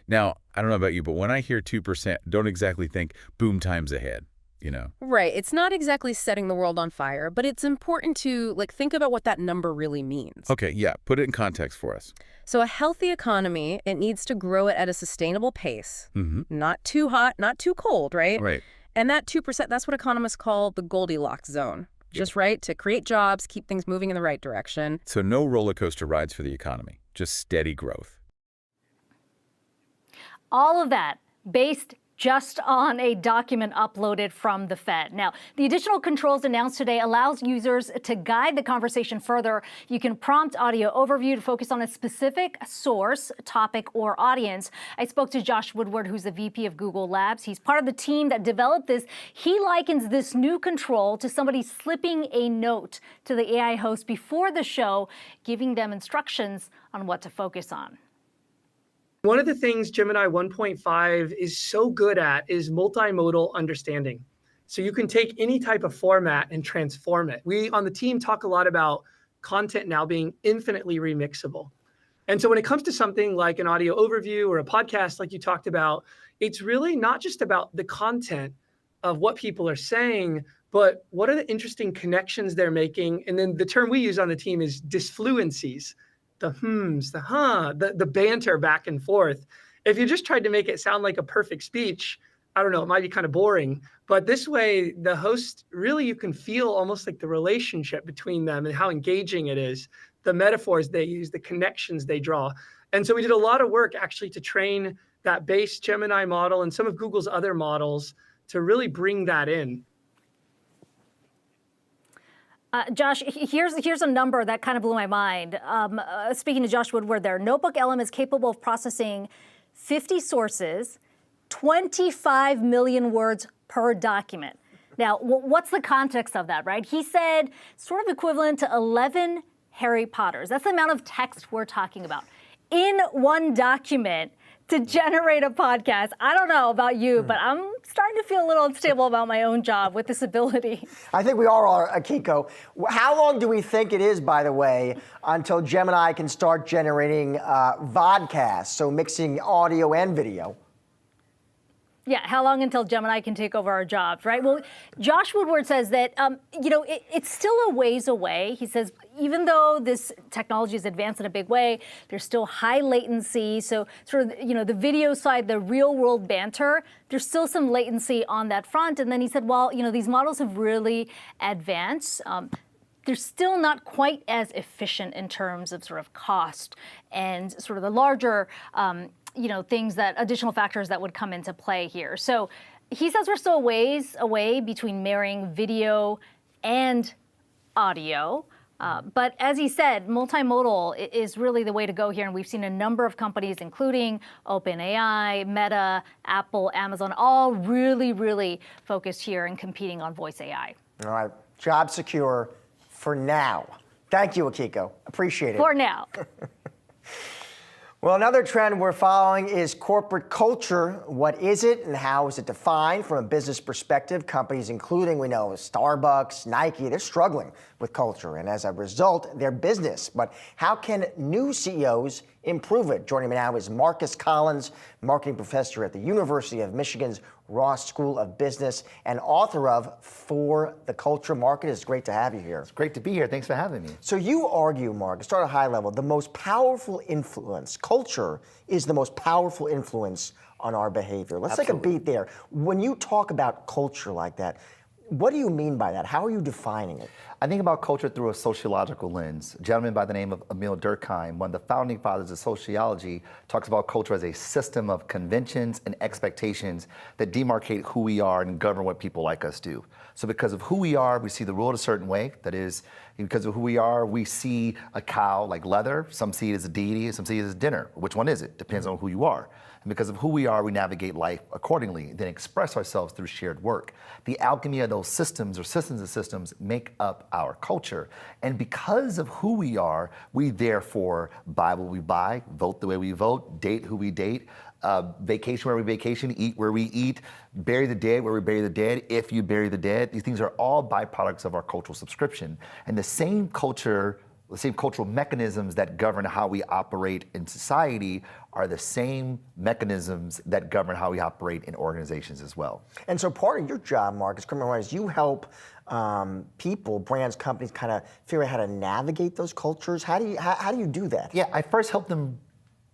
Now, I don't know about you, but when I hear 2%, don't exactly think boom times ahead, you know? Right. It's not exactly setting the world on fire, but it's important to think about what that number really means. Okay, yeah, put it in context for us. So a healthy economy, it needs to grow it at a sustainable pace, not too hot, not too cold, right? Right. And that 2%, that's what economists call the Goldilocks zone. Just right to create jobs, keep things moving in the right direction. So no roller coaster rides for the economy, just steady growth. All of that based just on a document uploaded from the Fed. Now, the additional controls announced today allows users to guide the conversation further. You can prompt audio overview to focus on a specific source, topic, or audience. I spoke to Josh Woodward, who's the VP of Google Labs. He's part of the team that developed this. He likens this new control to somebody slipping a note to the AI host before the show, giving them instructions on what to focus on. One of the things Gemini 1.5 is so good at is multimodal understanding. So you can take any type of format and transform it. We on the team talk a lot about content now being infinitely remixable. And so when it comes to something like an audio overview or a podcast like you talked about, it's really not just about the content of what people are saying, but what are the interesting connections they're making? And then the term we use on the team is disfluencies. The hms, the the banter back and forth. If you just tried to make it sound like a perfect speech, I don't know, it might be kind of boring. But this way, the host, really you can feel almost like the relationship between them and how engaging it is, the metaphors they use, the connections they draw. And so we did a lot of work actually to train that base Gemini model and some of Google's other models to really bring that in. Josh, here's a number that kind of blew my mind. Speaking to Josh Woodward there, Notebook LM is capable of processing 50 sources, 25 million words per document. Now, what's the context of that, right? He said sort of equivalent to 11 Harry Potters. That's the amount of text we're talking about in one document to generate a podcast. I don't know about you, but I'm starting to feel a little unstable about my own job with this ability. I think we all are, Akiko. How long do we think it is, by the way, until Gemini can start generating vodcasts, so mixing audio and video? Yeah, how long until Gemini can take over our jobs, right? Well, Josh Woodward says that, it's still a ways away. He says, even though this technology is advanced in a big way, there's still high latency. So sort of, the video side, the real world banter, there's still some latency on that front. And then he said, well, these models have really advanced. They're still not quite as efficient in terms of sort of cost and sort of the larger, things that additional factors that would come into play here. So he says we're still a ways away between marrying video and audio. But as he said, multimodal is really the way to go here. And we've seen a number of companies, including OpenAI, Meta, Apple, Amazon, all really, really focused here and competing on voice AI. All right, job secure for now. Thank you, Akiko. Appreciate it. For now. Well, another trend we're following is corporate culture. What is it and how is it defined from a business perspective? Companies including, we know, Starbucks, Nike, they're struggling with culture and as a result, their business. But how can new CEOs improve it? Joining me now is Marcus Collins, marketing professor at the University of Michigan's Ross School of Business and author of For the Culture Market. It's great to have you here. It's great to be here. Thanks for having me. So you argue, Marcus, start at a high level, the most powerful influence, culture is the most powerful influence on our behavior. Let's take a beat there. When you talk about culture like that, what do you mean by that? How are you defining it? I think about culture through a sociological lens. A gentleman by the name of Emil Durkheim, one of the founding fathers of sociology, talks about culture as a system of conventions and expectations that demarcate who we are and govern what people like us do. So because of who we are, we see the world a certain way. That is, because of who we are, we see a cow like leather. Some see it as a deity, some see it as dinner. Which one is it? Depends on who you are. And because of who we are, we navigate life accordingly, then express ourselves through shared work. The alchemy of those systems or systems of systems make up our culture. And because of who we are, we therefore buy what we buy, vote the way we vote, date who we date, vacation where we vacation, eat where we eat, bury the dead where we bury the dead, if you bury the dead. These things are all byproducts of our cultural subscription. And the same cultural mechanisms that govern how we operate in society are the same mechanisms that govern how we operate in organizations as well. And so part of your job, Marcus, is you help people, brands, companies kind of figure out how to navigate those cultures. How do you do that? Yeah, I first help them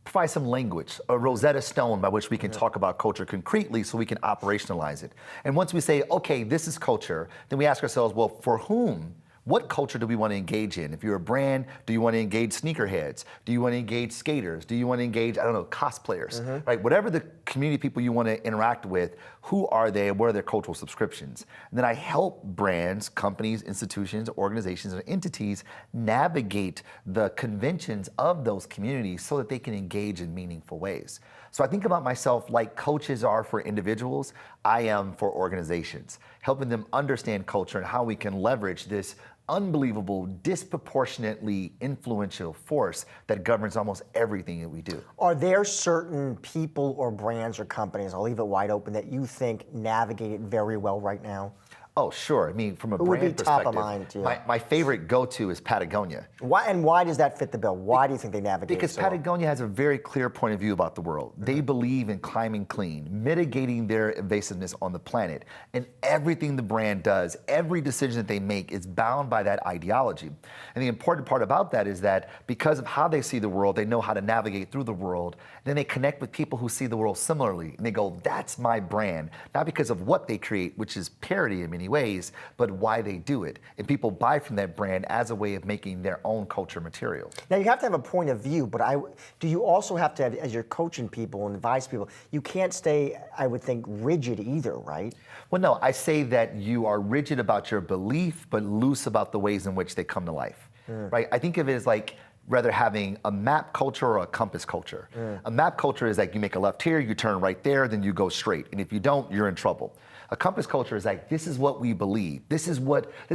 provide some language, a Rosetta Stone by which we can talk about culture concretely so we can operationalize it. And once we say, okay, this is culture, then we ask ourselves, well, for whom? What culture do we want to engage in? If you're a brand, do you want to engage sneakerheads? Do you want to engage skaters? Do you want to engage, cosplayers, right? Whatever the community people you want to interact with, who are they and what are their cultural subscriptions? And then I help brands, companies, institutions, organizations, and entities navigate the conventions of those communities so that they can engage in meaningful ways. So I think about myself like coaches are for individuals, I am for organizations, helping them understand culture and how we can leverage this unbelievable, disproportionately influential force that governs almost everything that we do. Are there certain people or brands or companies, I'll leave it wide open, that you think navigate it very well right now? Oh, sure. I mean, from a Who brand would be perspective, top of mind to you? my favorite go-to is Patagonia. Why does that fit the bill? Why do you think they navigate Because it so well? Patagonia has a very clear point of view about the world. They believe in climbing clean, mitigating their invasiveness on the planet. And everything the brand does, every decision that they make is bound by that ideology. And the important part about that is that because of how they see the world, they know how to navigate through the world. Then they connect with people who see the world similarly. And they go, that's my brand. Not because of what they create, which is parody in many ways, but why they do it. And people buy from that brand as a way of making their own culture material. Now, you have to have a point of view, but do you also have to have, as you're coaching people and advise people, you can't stay, I would think, rigid either, right? Well, no, I say that you are rigid about your belief, but loose about the ways in which they come to life, right? I think of it as like rather having a map culture or a compass culture. A map culture is like you make a left here, you turn right there, then you go straight. And if you don't, you're in trouble. A compass culture is like, this is what we believe. This is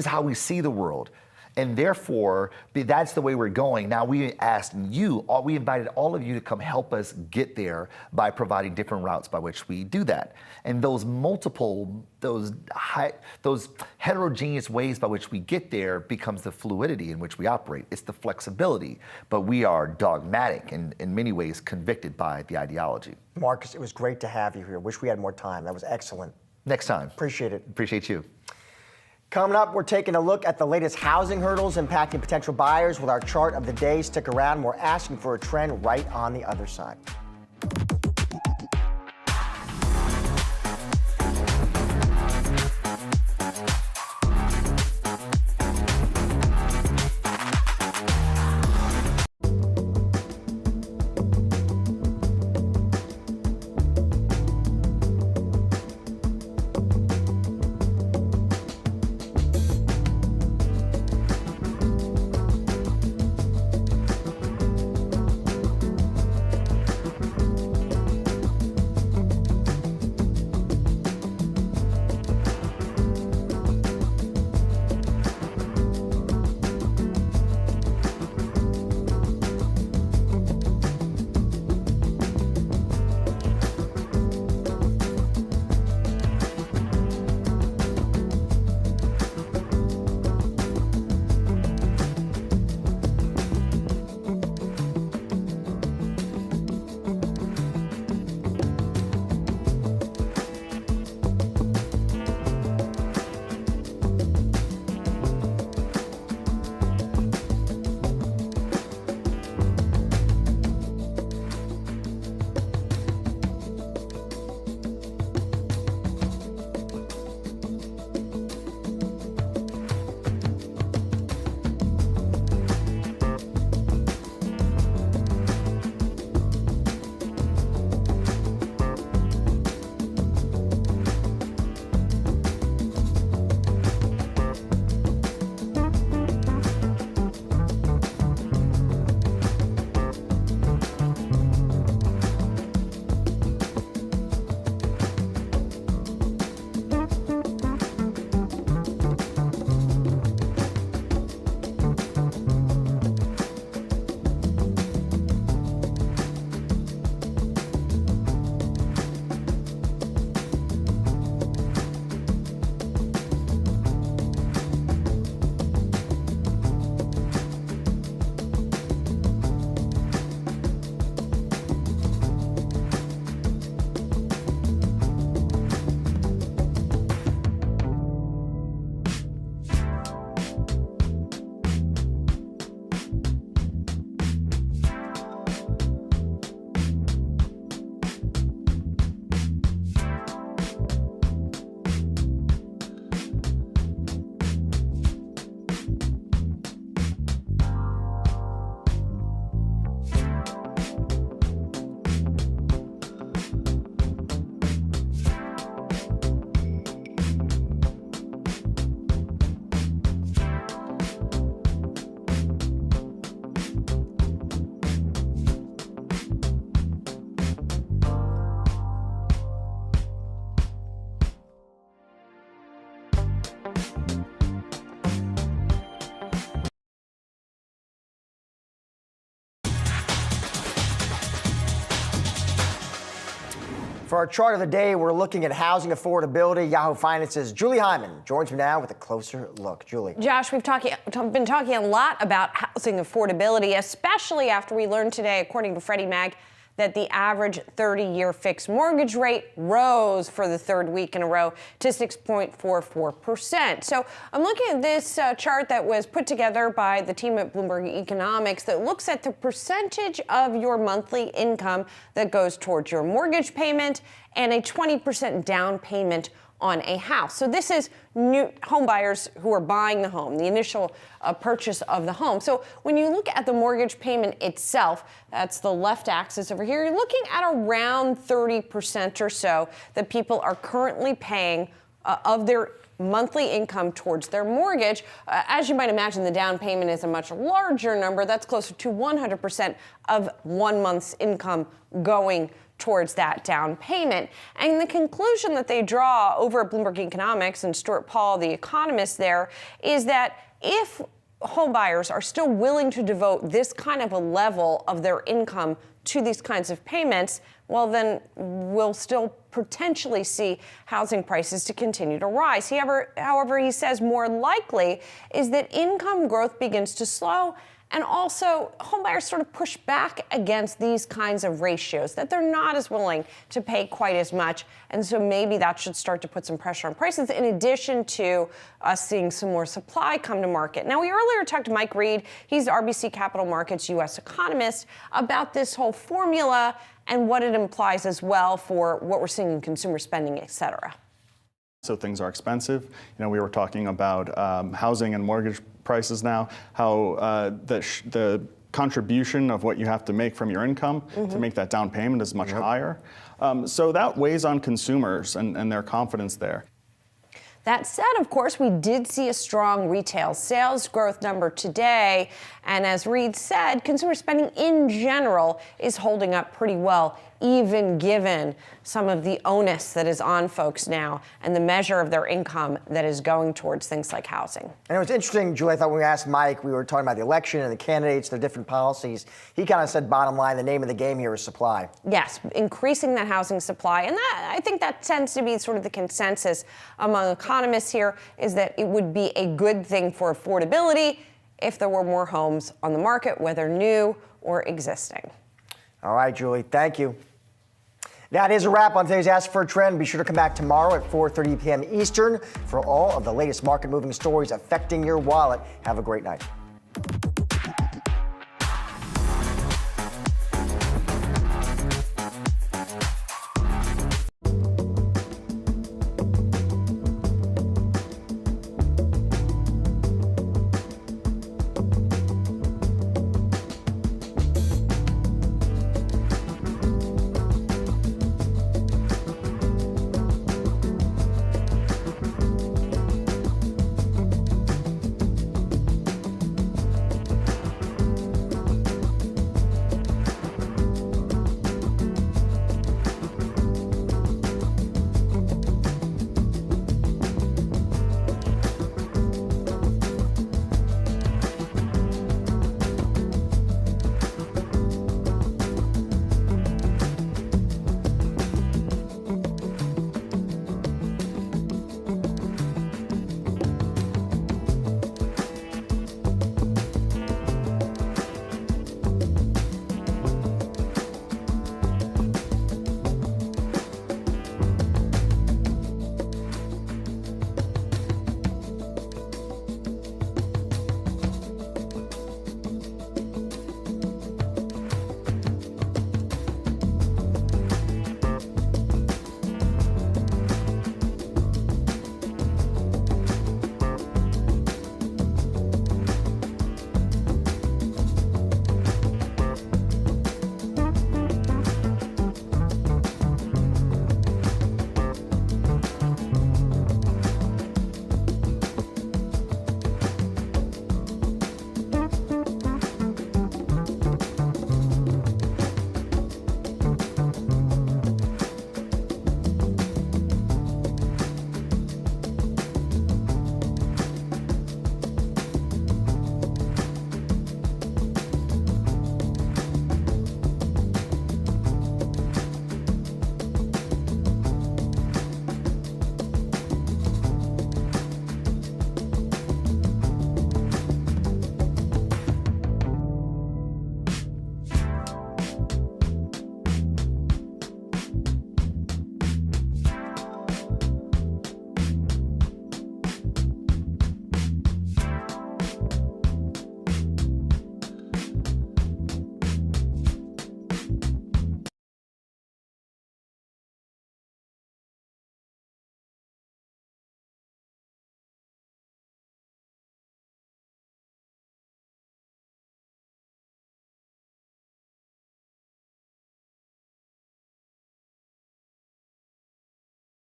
how we see the world. And therefore, that's the way we're going. Now we we invited all of you to come help us get there by providing different routes by which we do that. And those heterogeneous ways by which we get there becomes the fluidity in which we operate. It's the flexibility, but we are dogmatic and in many ways convicted by the ideology. Marcus, it was great to have you here. Wish we had more time. That was excellent. Next time. Appreciate it. Appreciate you. Coming up, we're taking a look at the latest housing hurdles impacting potential buyers with our chart of the day. Stick around. We're asking for a trend right on the other side. For our chart of the day, we're looking at housing affordability. Yahoo Finance's Julie Hyman joins me now with a closer look. Julie. Josh, we've been talking a lot about housing affordability, especially after we learned today, according to Freddie Mac, that the average 30-year fixed mortgage rate rose for the third week in a row to 6.44%. So I'm looking at this chart that was put together by the team at Bloomberg Economics that looks at the percentage of your monthly income that goes towards your mortgage payment and a 20% down payment on a house. So this is new home buyers who are buying the home, the initial purchase of the home. So when you look at the mortgage payment itself, that's the left axis over here, you're looking at around 30% or so that people are currently paying of their monthly income towards their mortgage. As you might imagine, the down payment is a much larger number. That's closer to 100% of 1 month's income going towards that down payment. And the conclusion that they draw over at Bloomberg Economics and Stuart Paul, the economist there, is that if home buyers are still willing to devote this kind of a level of their income to these kinds of payments, well, then we'll still potentially see housing prices to continue to rise. However, he says more likely is that income growth begins to slow, and also homebuyers sort of push back against these kinds of ratios, that they're not as willing to pay quite as much. And so maybe that should start to put some pressure on prices, in addition to us seeing some more supply come to market. Now, we earlier talked to Mike Reed, he's the RBC Capital Markets U.S. economist, about this whole formula and what it implies as well for what we're seeing in consumer spending, et cetera. So things are expensive. We were talking about housing and mortgage prices now, how the contribution of what you have to make from your income to make that down payment is much higher. So that weighs on consumers and their confidence there. That said, of course, we did see a strong retail sales growth number today. And as Reed said, consumer spending in general is holding up pretty well, even given some of the onus that is on folks now and the measure of their income that is going towards things like housing. And it was interesting, Julie, I thought when we asked Mike, we were talking about the election and the candidates, their different policies. He kind of said, bottom line, the name of the game here is supply. Yes, increasing that housing supply. And that, I think that tends to be sort of the consensus among economists here, is that it would be a good thing for affordability if there were more homes on the market, whether new or existing. All right, Julie, thank you. That is a wrap on today's Ask for a Trend. Be sure to come back tomorrow at 4:30 p.m. Eastern for all of the latest market-moving stories affecting your wallet. Have a great night.